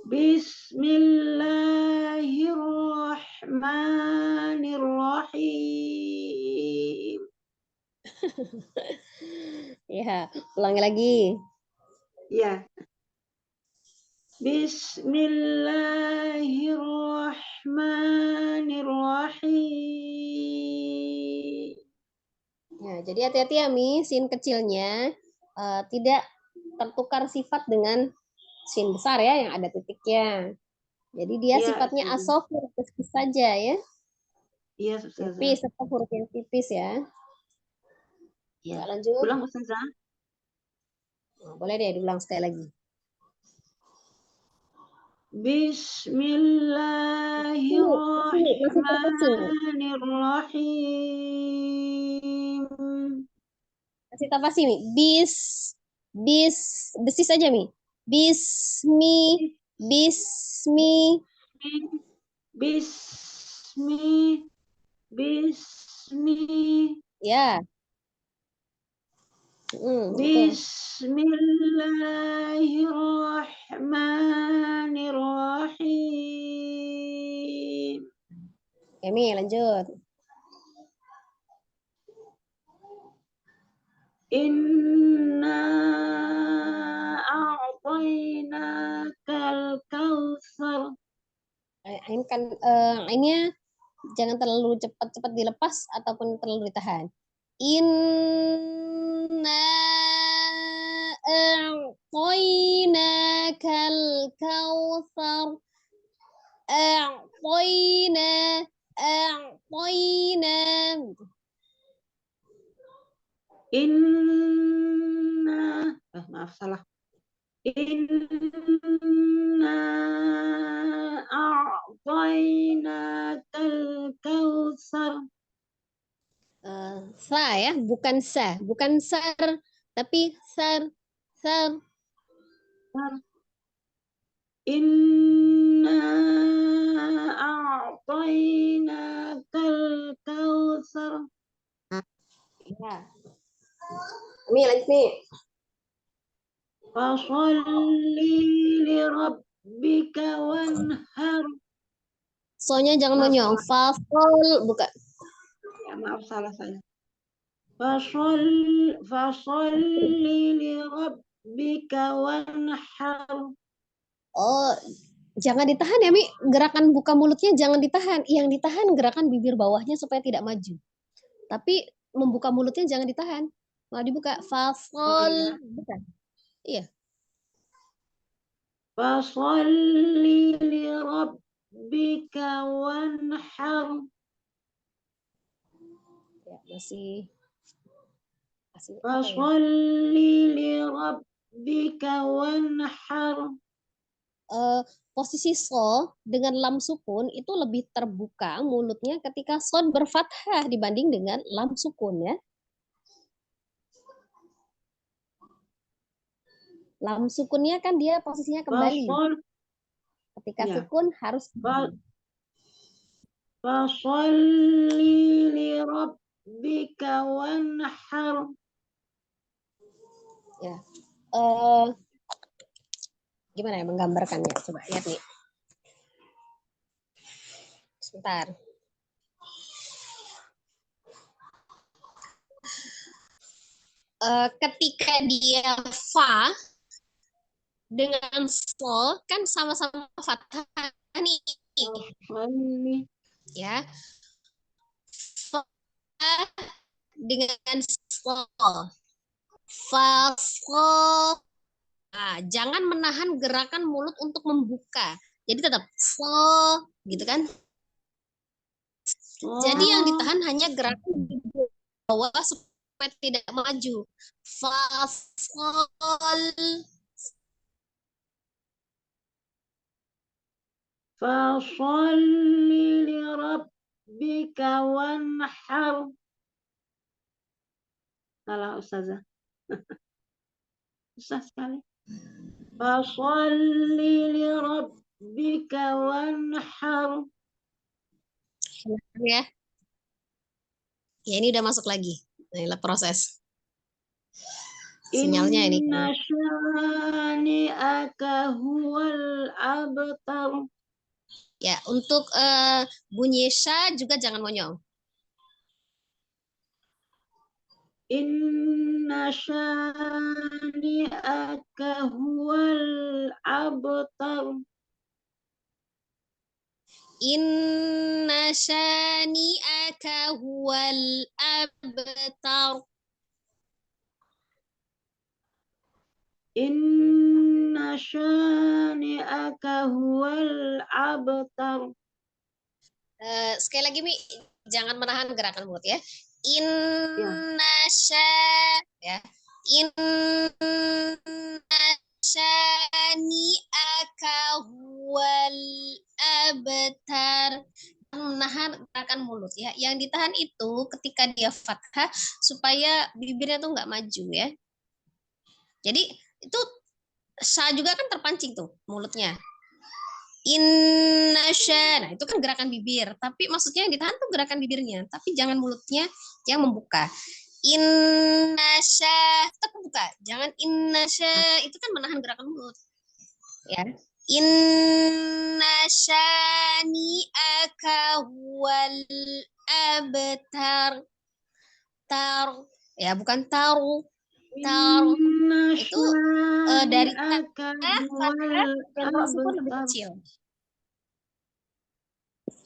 Bismillahirrahmanirrahim. Ya, ulangi lagi. Ya. Bismillahirrahmanirrahim. Ya, jadi hati-hati ya Mi, sin kecilnya tidak tertukar sifat dengan sin besar ya yang ada titiknya. Jadi dia Ya, sifatnya Ustazah. asofir tipis saja ya. Iya, Ustazah. Tipis, tetap huruf yang tipis ya. Ya. Lanjut. Ulang Ustazah. Boleh deh diulang sekali lagi. Bismillahirrahmanirrahim. Kasih apa sih Mi? Bis, besis saja Mi. Bismi, Bismi. Bismi. Bismi. Ya. Betul. Bismillahirrahmanirrahim. Emi, lanjut. Inna a'tainakal kautsar. Ini kan ini jangan terlalu cepat-cepat dilepas ataupun terlalu ditahan. Inna a'tainakal kautsar. A'tayna. Inna, maaf salah. Inna a'tainakal kautsar. Sa ya, bukan sa, bukan sar, tapi sar. Inna a'tainakal kautsar. Ya. Ini lanjut nih. Fasholli li rabbika wanhar. Soalnya jangan monyong. Fasol, bukan. Ya, maaf salah saya. Fasholli li rabbika wanhar. Oh, jangan ditahan ya, Mi. Gerakan buka mulutnya jangan ditahan. Yang ditahan gerakan bibir bawahnya supaya tidak maju. Tapi membuka mulutnya jangan ditahan. Mau dibuka. Fasol. Bukan. Iya. Fasholli li rabbika wanhar. Ya, masih apa ya? Fasholli li rabbika wanhar. Posisi so dengan lam sukun itu lebih terbuka mulutnya ketika sod berfathah dibanding dengan lam sukun ya. Lam sukunnya kan dia posisinya kembali. Ketika sukun harus Fasholli li rabbika wanhar. Ya. Gimana ya menggambarkannya? Coba lihat nih. Sebentar. Ketika dia fa dengan so kan sama-sama fathah nih. Ya. Fa dengan so. Fa so. Nah, jangan menahan gerakan mulut untuk membuka. Jadi tetap so, gitu kan? Jadi yang ditahan hanya gerakan di bawah supaya tidak maju. Fasol. Fasholli li rabbika wanhar. Salah Ustazah. Susah sekali. Fasholli li rabbika wanhar. Ya. Ya, ini udah masuk lagi. Inilah proses. Sinyalnya ini. Inna syani'aka huwal abtar. Ya, untuk bunyi sya juga jangan monyong. Inna syani'aka huwal abtar. Inna syani'aka huwal abtar. Inna syani'aka huwal abtar. Sekali lagi Mi, jangan menahan gerakan mulut ya. Inna ya. Inna syani'aka huwal abtar. Menahan gerakan mulut ya. Yang ditahan itu ketika dia fathah supaya bibirnya tuh nggak maju ya. Jadi itu sa juga kan terpancing tuh mulutnya. Innasya. Nah, itu kan gerakan bibir. Tapi maksudnya yang ditahan tuh gerakan bibirnya. Tapi jangan mulutnya yang membuka. Innasya. Tetap membuka. Jangan innasya. Itu kan menahan gerakan mulut. Ya. Innasyani aka wal abtar. Tar. Ya, bukan taru. Taru. Inna Itu dari syani'aka fathah huwal dan ro sukun lebih abtar. kecil.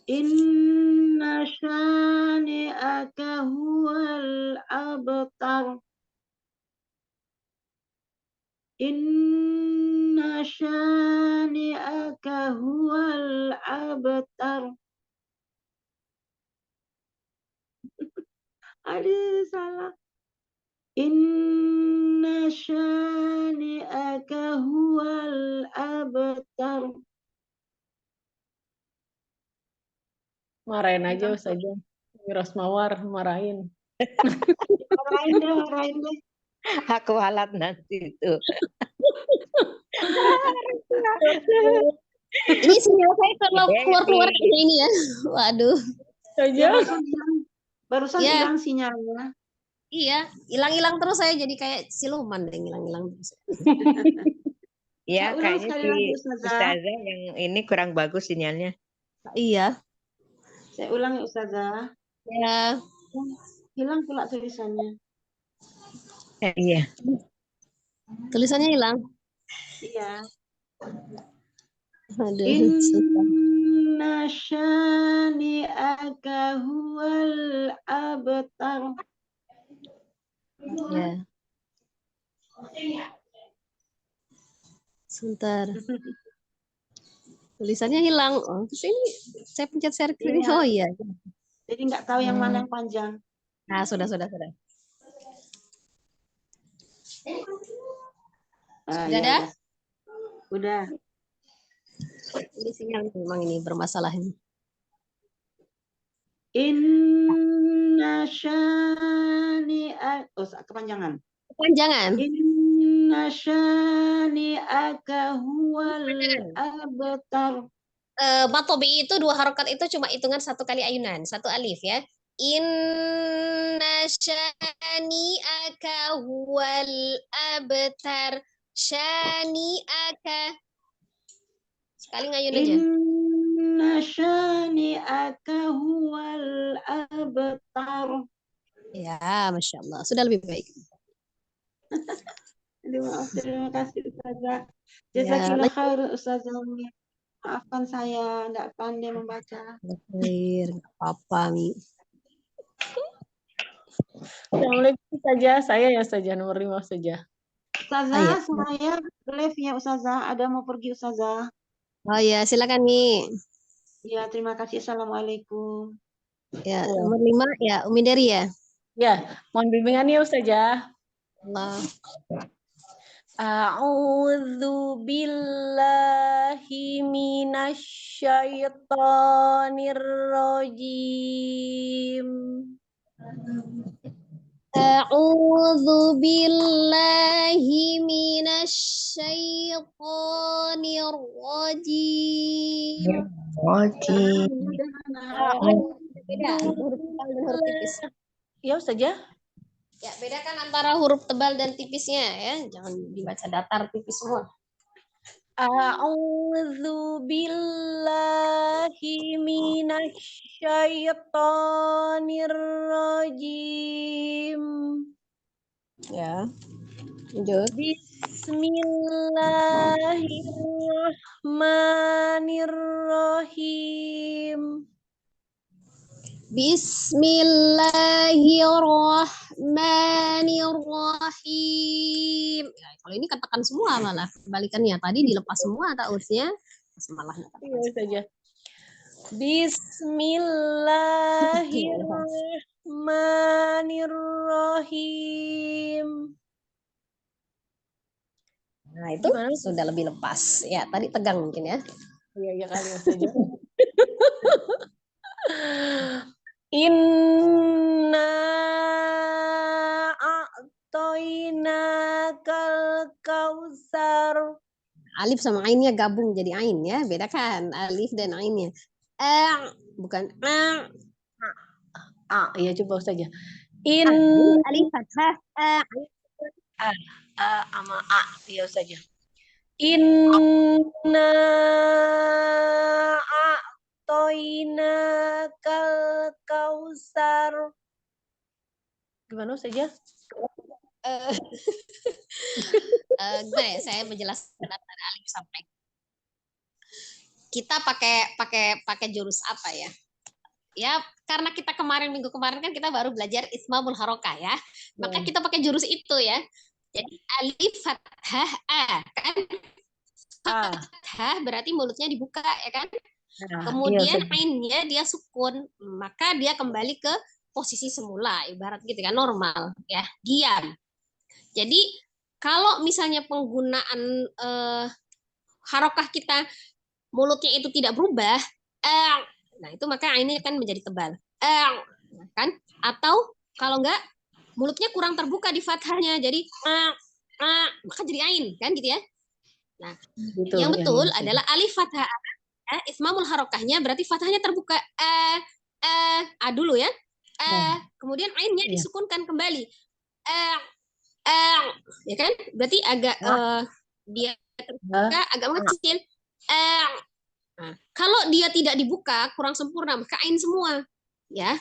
Inna syani'aka huwal abtar. Inna syani'aka huwal abtar. Aduh, salah. Inna syani'aka huwal abtar. Marahin aja Ustazah. Miras Mawar marahin. Marahin deh. Aku alat nanti itu. Ini sinyal saya keluar ini ya. Waduh. Ya, Ustazah. barusan Ya. hilang sinyalnya. Iya, hilang-hilang terus saya jadi kayak siluman deh, hilang-hilang terus. Ya, Saya ulang kayaknya sekali si lagi, Ustazah. Ustazah yang ini kurang bagus sinyalnya. Iya. Saya ulang ya, Ustazah. Ya. Hilang pula tulisannya. Iya. Tulisannya hilang. Iya. Aduh, susah. Inna syani'aka huwal abtar. Ya. Sebentar. Tulisannya hilang. Oh, terus ini saya pencet share screen. Iya. Oh iya. Jadi nggak tahu yang mana yang panjang. Nah, sudah. Ah, Sudah ya ada? Udah. Ini sinyal memang ini bermasalah ini. Inna syani'aka. Oh, kepanjangan. Kepanjangan. Inna syani'aka huwal abtar. Matobi itu 2 harokat itu cuma hitungan 1 kali ayunan, 1 alif ya. Inna syani'aka huwal abtar. Syani'aka. Sekali ngayun aja. Inna syani'aka huwal abtar. Ya, Masya Allah. Sudah lebih baik. Aduh, maaf, terima kasih Ustazah. Ya, Jazakillah khair Ustazah. Maafkan saya, tidak pandai membaca. Khair, nggak apa-apa, Mi. Assalamualaikum Ustazah. Saya ya Ustazah nomor 5 Ustazah. Ustazah, saya live ya Ustazah. Ada mau pergi Ustazah. Oh ya, silakan Mi. Ya, terima kasih. Assalamualaikum. Ya, nomor 5 ya, Umi Dery ya. Ya, mohon bimbingannya Ustazah. Allah. A'udzu billahi minasyaitonir rajim. A'udzu billahi minasyaitonir rajim. Beda huruf tebal dan huruf tipis. Ya Ustazah. Ya, bedakan antara huruf tebal dan tipisnya ya. Jangan dibaca datar tipis semua. A'udzu billahi minasyaitonir rajim. Ya. Lanjut. Bismillahirrahmanirrahim. Bismillahirrahmanirrahim. Ya, kalau ini katakan semua malah kebalikannya. Tadi dilepas semua tausnya, malah nggak katakan. Iya Ustazah. Bismillahirrahmanirrahim. Nah, itu Gimana? sudah lebih lepas. Ya, tadi tegang mungkin ya. Iya kali Ustazah. Inna a'toinakal kautsar. alif sama ainnya gabung jadi ain ya, beda kan alif dan ainnya. Bukan Ya coba saja. In alif fathah sama ya saja. Inna a'toina kal kausar. Gimana saja? Gimana ya saya menjelaskan antara alif sampai kita pakai jurus apa ya? Ya karena kita minggu kemarin kan kita baru belajar ismamul harokah ya, maka kita pakai jurus itu ya. Jadi alif fathah a kan, fathah berarti mulutnya dibuka ya kan. Kemudian ainnya dia sukun, maka dia kembali ke posisi semula, ibarat gitu kan, normal ya, diam. Jadi kalau misalnya penggunaan harokah kita mulutnya itu tidak berubah, nah itu maka ainnya kan menjadi tebal, kan? Atau kalau enggak mulutnya kurang terbuka di fathahnya, jadi maka jadi ain kan gitu ya. Nah, yang betul adalah alif fathah ismamul harokahnya berarti fathahnya terbuka dulu ya. Kemudian ainnya disukunkan kembali. Ya kan? Berarti agak dia terbuka agak mengecil. Nah, kalau dia tidak dibuka kurang sempurna maka ain semua ya.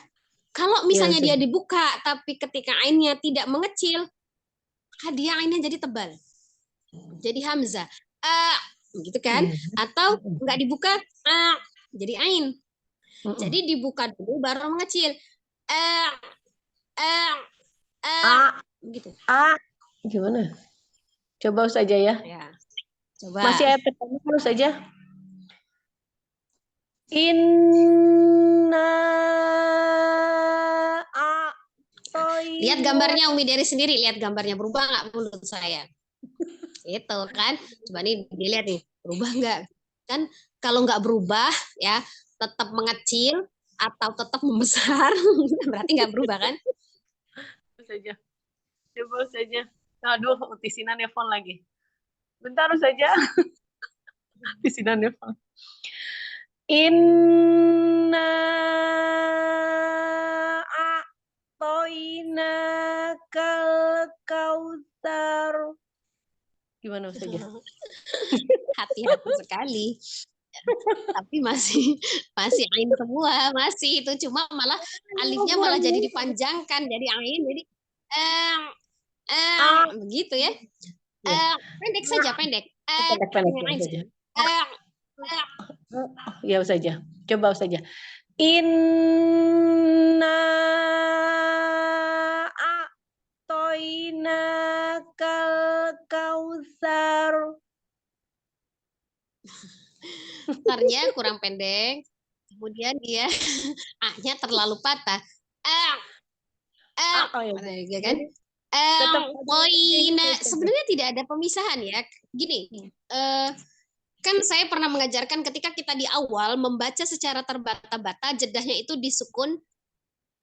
Kalau misalnya dia dibuka tapi ketika ainnya tidak mengecil maka dia ainnya jadi tebal, jadi hamzah gitu kan. Atau nggak dibuka jadi ain, jadi dibuka dulu baru mengecil gitu. Gimana? Coba saja ya. Coba. Masih ayat pertama harus saja. Inna lihat gambarnya Umi Dery sendiri, lihat gambarnya berubah nggak mulut saya? Itu kan, coba nih dilihat nih, berubah nggak? Kan kalau nggak berubah ya, tetap mengecil atau tetap membesar, berarti nggak berubah kan? Saja. Coba saja. Aduh, tisinan nelfon lagi. Bentar saja. Tisinan nelfon. Inna a'toina kal kausar. Gimana saja? Hati-hati sekali. Tapi masih ain semua, masih itu, cuma malah alifnya malah jadi dipanjangkan jadi ain, jadi begitu ya. Pendek saja, pendek. Pendek saja. Ya saja. Coba saja. Inna a'toina kal kausar. Sarnya kurang pendek. Kemudian dia A-nya terlalu patah. Ya kan? Sebenarnya tidak ada pemisahan ya. Gini, kan saya pernah mengajarkan ketika kita di awal membaca secara terbata-bata, jedahnya itu disukun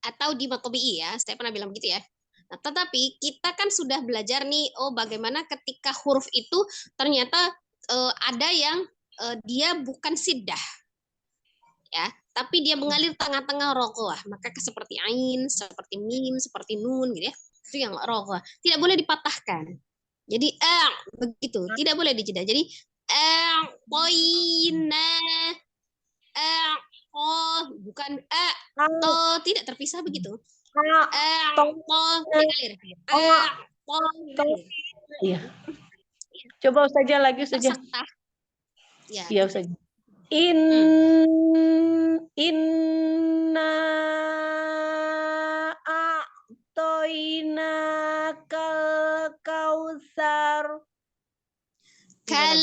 atau di matobi'i ya. Saya pernah bilang begitu ya. Nah, tetapi kita kan sudah belajar nih, bagaimana ketika huruf itu ternyata ada yang dia bukan siddah, ya, tapi dia mengalir tengah-tengah roqah, maka seperti ain, seperti mim, seperti nun, gitu ya. Itu yang roqah, tidak boleh dipatahkan. Jadi begitu, tidak boleh dijeda. Jadi poina bukan tidak terpisah begitu. Mengalir. Iya. Coba saja lagi saja. Iya saja. Inna a'toina kal kausar. Kal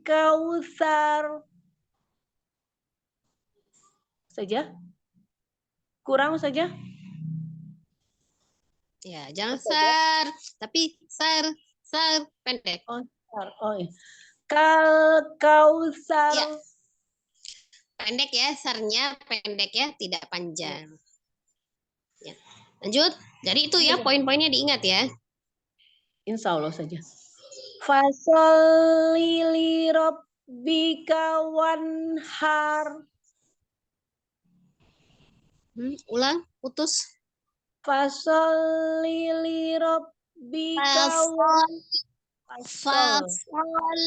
kausar. Saja. Kurang saja. Ya, jangan sar, tapi sar pendek. Oh iya. Kal kausar. Ya. Pendek ya, sarnya pendek ya, tidak panjang. Ya. Lanjut. Jadi itu ya poin-poinnya diingat ya. Insya Allah saja. Fasholli li rabbika wanhar. Ulang, putus. Fasholli li rabbika Fasol.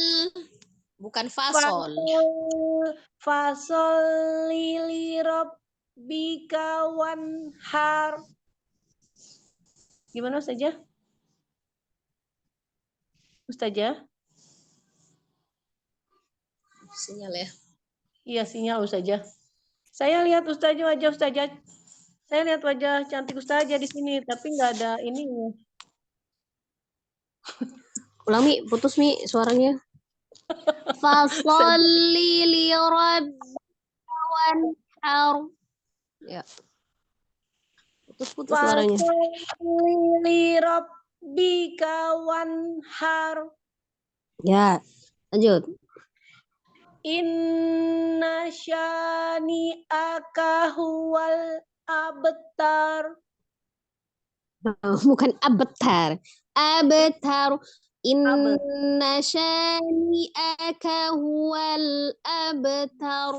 Bukan fasol. Fasholli li rabbika wanhar. Gimana saja? Ustazah? Sinyal ya. Iya, sinyal Ustazah. Saya lihat Ustazah, wajah Ustazah. Saya lihat wajah cantik Ustazah di sini, tapi nggak ada ini. Ulang Mi, putus Mi suaranya. Fasolli li rabbika wanhar. Ya. Putus suaranya. Fasholli li rabbika wanhar. Ya, lanjut. Inna syani'aka huwal abtar. Bukan abtar. Abtar. Inna syani'aka huwal abtar.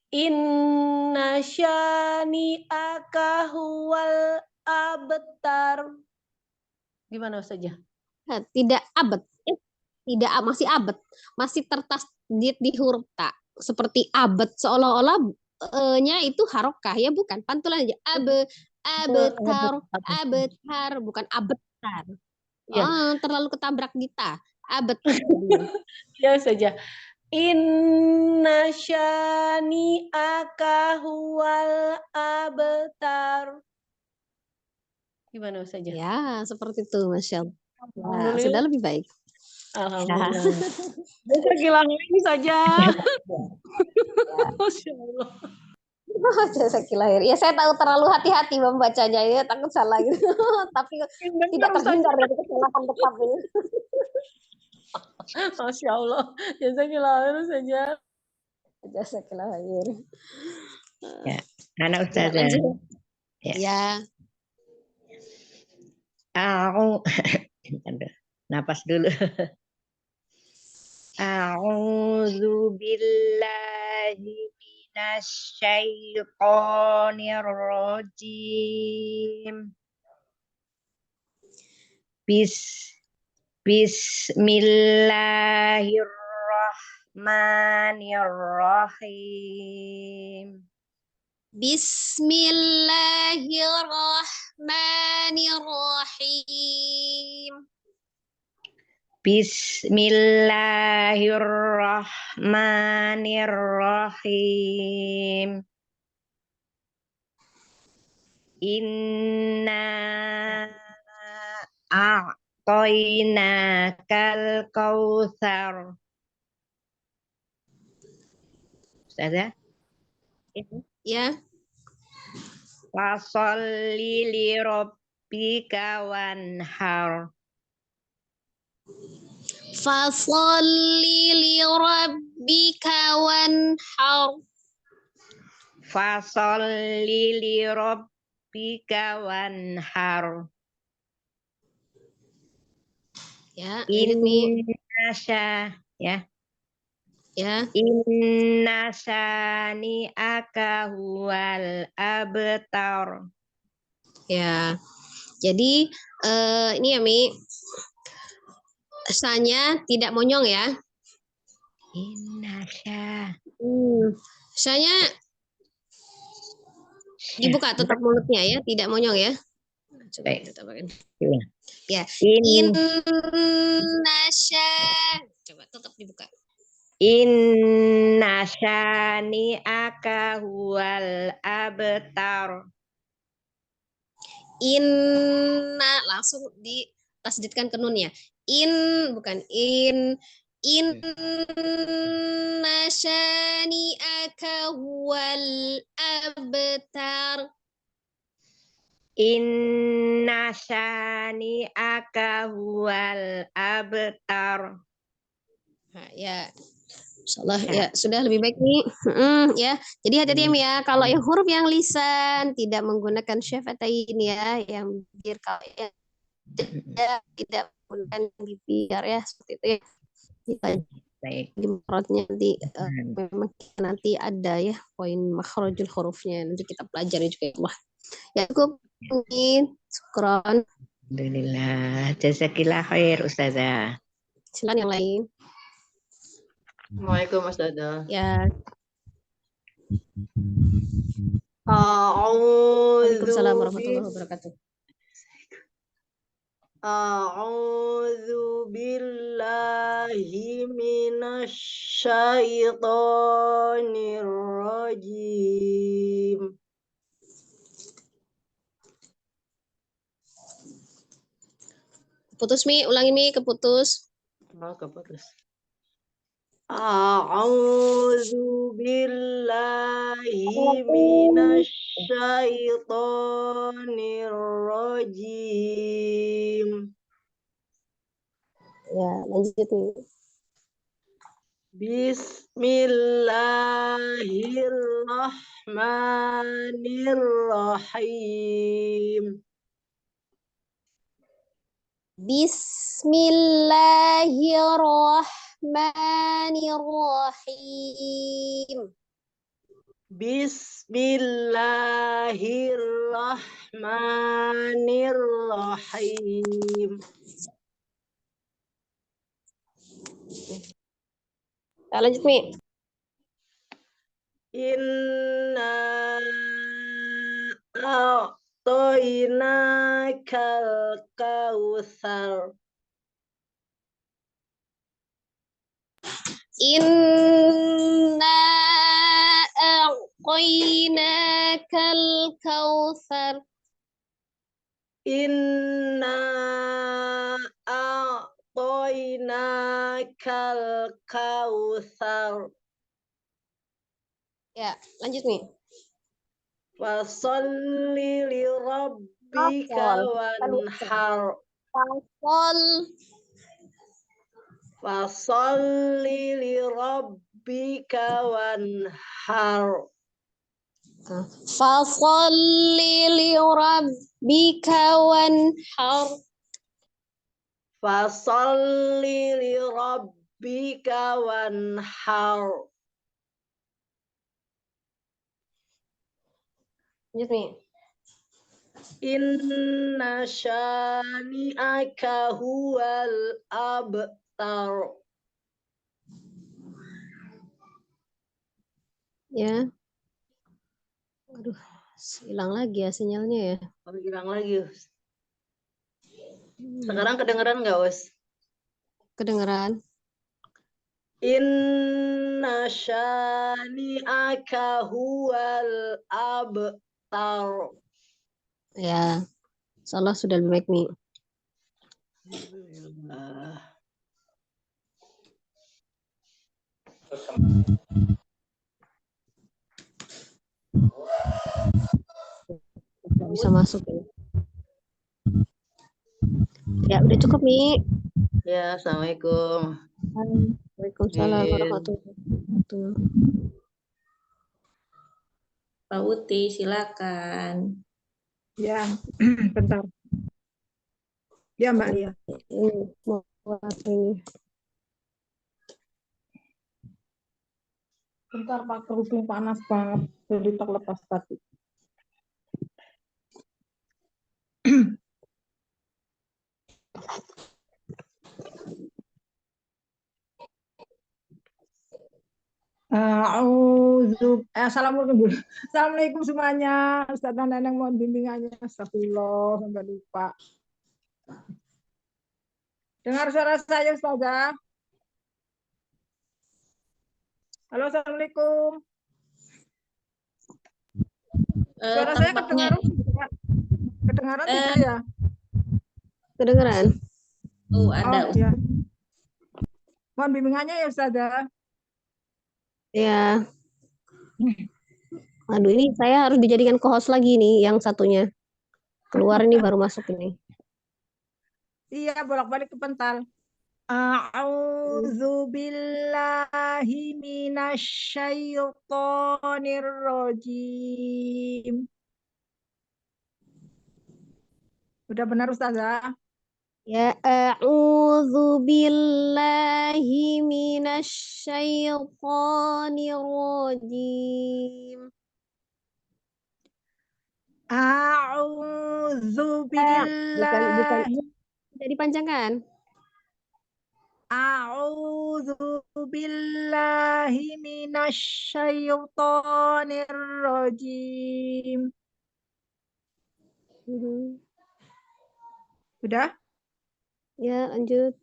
Inna syani'aka huwal abtar. Gimana saja? Nah, tidak abad. Tidak, masih abad. Masih tertasdid di huruf ta. Seperti abad. Seolah-olah nya itu harokah. Ya bukan. Pantulan aja. Abetar. Abetar. Bukan abetar. Ya. Oh, terlalu ketabrak di ta. Abet. Ya saja. Inna syani'aka huwal abtar. Gimana saja? Ya, seperti itu, Masya Allah. Ya, Alhamdulillah. sudah lebih baik. Alhamdulillah. Bisa hilang lagi saja. Masya Allah. Jazakillah. Ya, saya tahu terlalu hati-hati membacanya, ya takut salah gitu. Tapi tidak terhindar dari kesalahan tetap ini. Masya Allah. Jazakillah saja. Jazakillah. Ya, anak Ustazah. Ya. Ya. Aduh, napas dulu. A'udzu billahi minasyaitonir rajim. Bismillahirrahmanirrahim. Bismillahirrahmanirrahim. Bismillahirrahmanirrahim. Inna a'tainakal kautsar. Ustazah? Ya. Fasholli li rabbika wanhar. Fasolli li rabbika wanhar. Fasholli li rabbika wanhar. Ya, lanjut nih. Ya. Ya. Inna syani'aka huwal abtar. Ya. Jadi ini ya Mi. Sanya tidak monyong ya. Inna Sanya dibuka tutup mulutnya ya, tidak monyong ya. Coba kita tambahkan. Ya. Inna coba tutup dibuka. Inna syani'aka huwal abtar. Inna langsung ditasdidkan ke nunnya. Bukan in. Inna syani'aka huwal abtar. Inna syani'aka huwal abtar. Nah, ya. Insyaallah ya sudah lebih baik nih. Ya. Jadi hati-hati ya, Mi, ya. Kalau yang huruf yang lisan tidak menggunakan syafatain ya, yang bibir kalau yang tidak menggunakan bibir ya seperti itu ya. Baik. Di makhrajnya nanti memang nanti ada ya poin makhrajul hurufnya nanti kita pelajari juga ya Allah. Ya cukup ini syukron. Alhamdulillah. Jazakillah khair Ustazah. Silakan yang lain. Assalamualaikum Ustazah. Ya. A'udzu Waalaikumsalam warahmatullahi wabarakatuh. A'udzu billahi minasyaitonir rajim. Putus Mi, ulangi Mi, keputus. Keputus. A'udzu billahi minasyaitonir rajim. Ya, lanjut Mi. Bismillahirrahmanirrahim. Bismillahirrahmanirrahim. Bismillahirrahmanirrahim. Ya, lanjut Mi. Inna a'toinakal kautsar. Inna a'tainakal kautsar. Inna a'toinakal kautsar. Ya, lanjut Mi. Fasolli li rabbika wanhar. Fasol. Fasolli li rabbika wanhar. Fasolli li rabbika wanhar. Fasolli li rabbika wanhar. Lanjut Mi. Inna syani'aka huwal abtar. Ya. Aduh, hilang lagi ya sinyalnya ya. Hilang lagi. Sekarang kedengeran nggak, Us? Kedengeran. Inna syani'aka huwal abtar. Ya. Insyaallah sudah lebih baik nih. Nggak bisa masuk ya. Ya, udah cukup nih. Ya, assalamualaikum. Waalaikumsalam warahmatullahi wabarakatuh. Pak Uti, silakan. Ya, bentar. Ya, Mbak Lia. Ini mau apa ini? Bentar, Pak, kerudung panas banget. Jadi terlepas tadi. Assalamualaikum dulu. Assalamualaikum semuanya. Ustazah Neneng mohon bimbingannya. Astagfirullah, sampai lupa. Dengar suara saya, Ustazah? Halo, Assalamualaikum. Suara saya kedengaran? Kedengaran tidak ya? Kedengeran? Ada. Ya. Mohon bimbingannya ya, Ustazah. Ya. Aduh, ini saya harus dijadikan co-host lagi nih, yang satunya. Keluar ini baru masuk ini. Iya, bolak-balik ke pental. A'udzu billahi minasyaitonir rajim. Udah benar Ustazah? Ya, a'udzu billahi minasyaitonir rajim. A'udzu Bukan, billahi tidak dipanjangkan. A'udzu billahi minasyaitonir rajim. Udah? Ya, lanjut.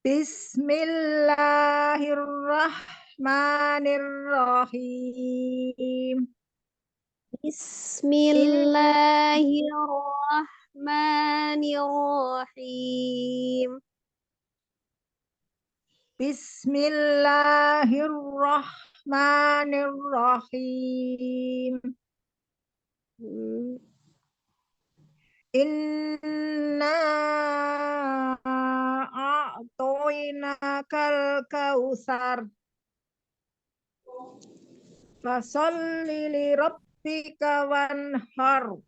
Bismillahirrahmanirrahim. Bismillahirrahmanirrahim. Bismillahirrahmanirrahim. Inna a'toinakal kautsar. Fasolli li rabbika wanhar.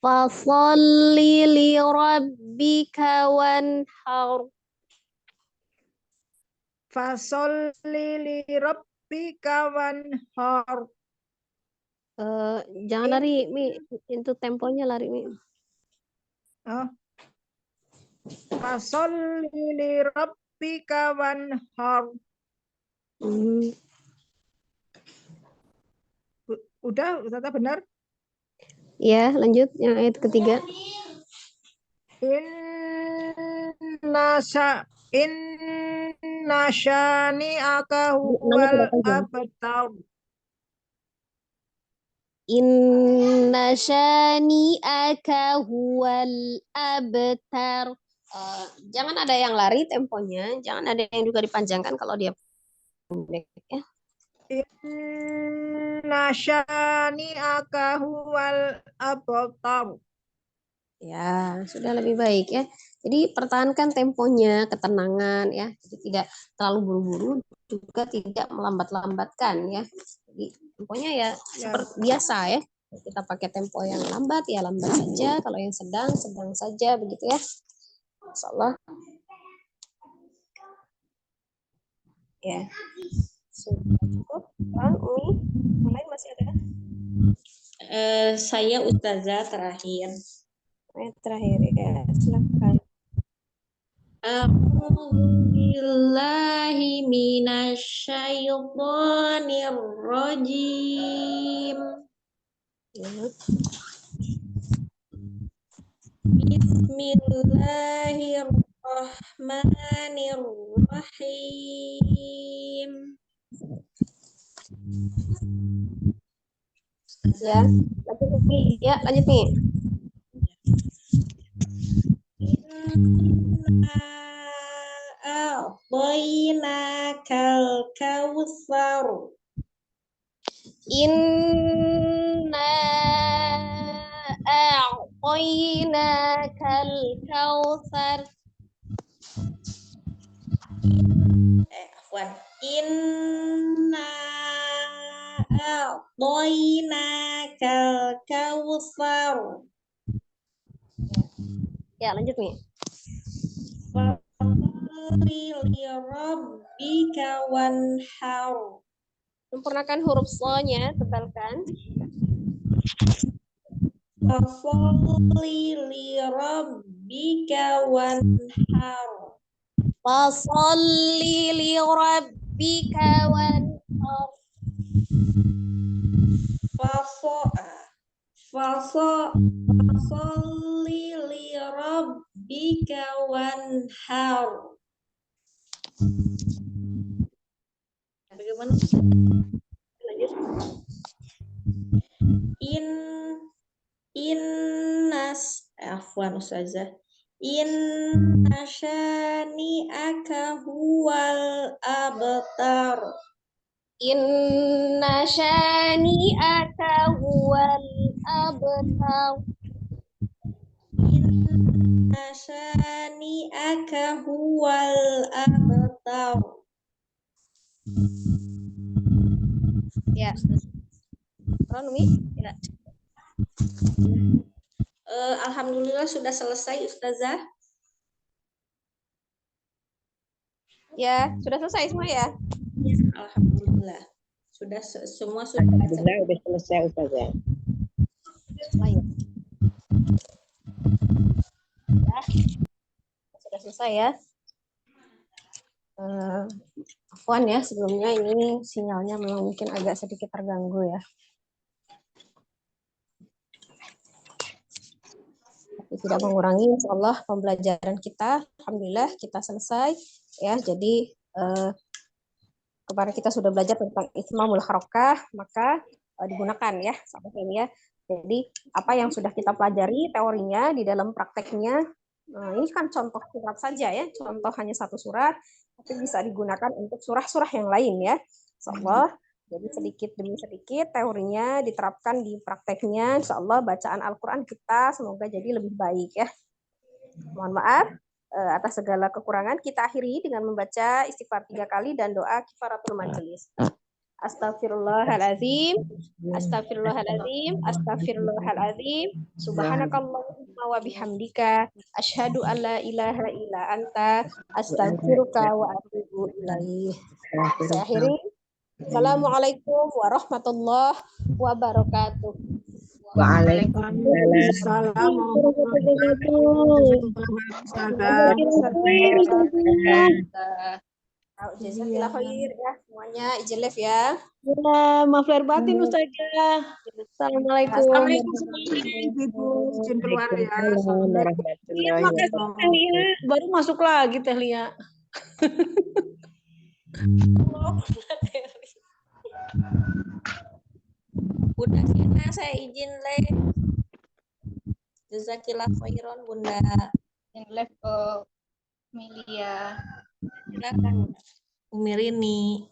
Fasalli li rabbika wanhar. Fasolli li rabbika wanhar. Jangan lari, Mi. Itu temponya lari, Mi. Oh. Fasolli li rabbika wanhar. Udah benar? Ya, lanjut yang ayat ketiga. Inna syani'aka huwal abtar. Inna syani'aka huwal abtar. Jangan ada yang lari temponya, jangan ada yang juga dipanjangkan kalau dia pendek ya. Inna syani'aka huwal abtar. Ya, sudah lebih baik ya. Jadi pertahankan temponya, ketenangan ya. Jadi tidak terlalu buru-buru, juga tidak melambat-lambatkan ya. Jadi temponya ya seperti biasa ya. Kita pakai tempo yang lambat ya lambat saja, kalau yang sedang saja begitu ya. Insyaallah. Ya. Sudah cukup. Umi, yang lain masih ada? Saya Ustazah terakhir. Terakhir ya, silakan. A'udzu billahi minasyaitonir rajim. Bismillahirrahmanirrahim. Ya, lanjut nih. Ya, lanjut nih. Inna a'tainakal kautsar. Inna a'tainakal kautsar. Inna a'tainakal kautsar. Ya, lanjut nih. Fasolli li rabbika wanhar. Sempurnakan huruf so-nya, tebalkan. Fasolli li rabbika wanhar. Fasolli li rabbika wanhar. Fasolli li rabbika wanhar. Bagaimana? Afwan Ustazah. Inna syani'aka huwal abtar. Inna syani'aka huwal abtar. syani'aka huwal abtar. Ya. Umi? Ya. Alhamdulillah sudah selesai Ustazah. Ya, sudah selesai semua ya? Alhamdulillah. Sudah semua sudah baca. Alhamdulillah udah selesai Ustazah. Baik. Ya. Sudah selesai ya. Afwan ya, sebelumnya ini sinyalnya memang mungkin agak sedikit terganggu ya. Tapi tidak mengurangi insyaallah pembelajaran kita. Alhamdulillah kita selesai ya. Jadi kemarin kita sudah belajar tentang itmamul harokah, maka digunakan ya sahabat ini ya. Jadi apa yang sudah kita pelajari teorinya di dalam prakteknya, ini kan contoh surat saja ya, contoh hanya satu surat, tapi bisa digunakan untuk surah-surah yang lain ya. Insyaallah. Jadi sedikit demi sedikit teorinya diterapkan di prakteknya. Insyaallah bacaan Al-Quran kita semoga jadi lebih baik ya. Mohon maaf atas segala kekurangan. Kita akhiri dengan membaca istighfar 3 kali dan doa kifaratul majelis. Astaghfirullahaladzim, astaghfirullahaladzim, astaghfirullahaladzim. Subhanakallahumma wa bihamdika asyhadu an la ilaha illa anta astaghfiruka wa atubu ilaih. Saya akhiri. Assalamualaikum warahmatullahi wabarakatuh. Waalaikumsalam. Jazakallah khair ya semuanya, izin live ya. Ya, maaf lahir batin Ustazah. Assalamualaikum. Assalamualaikum semuanya. Ibu, izin keluar ya. Waalaikumsalam warahmatullahi Iya, makasih Teh Lia. Baru masuk lagi Teh Lia. Bunda Sina, saya izin live. Jazakillah khairan Bunda. Yang live ke Melia. Silakan Umi Rini.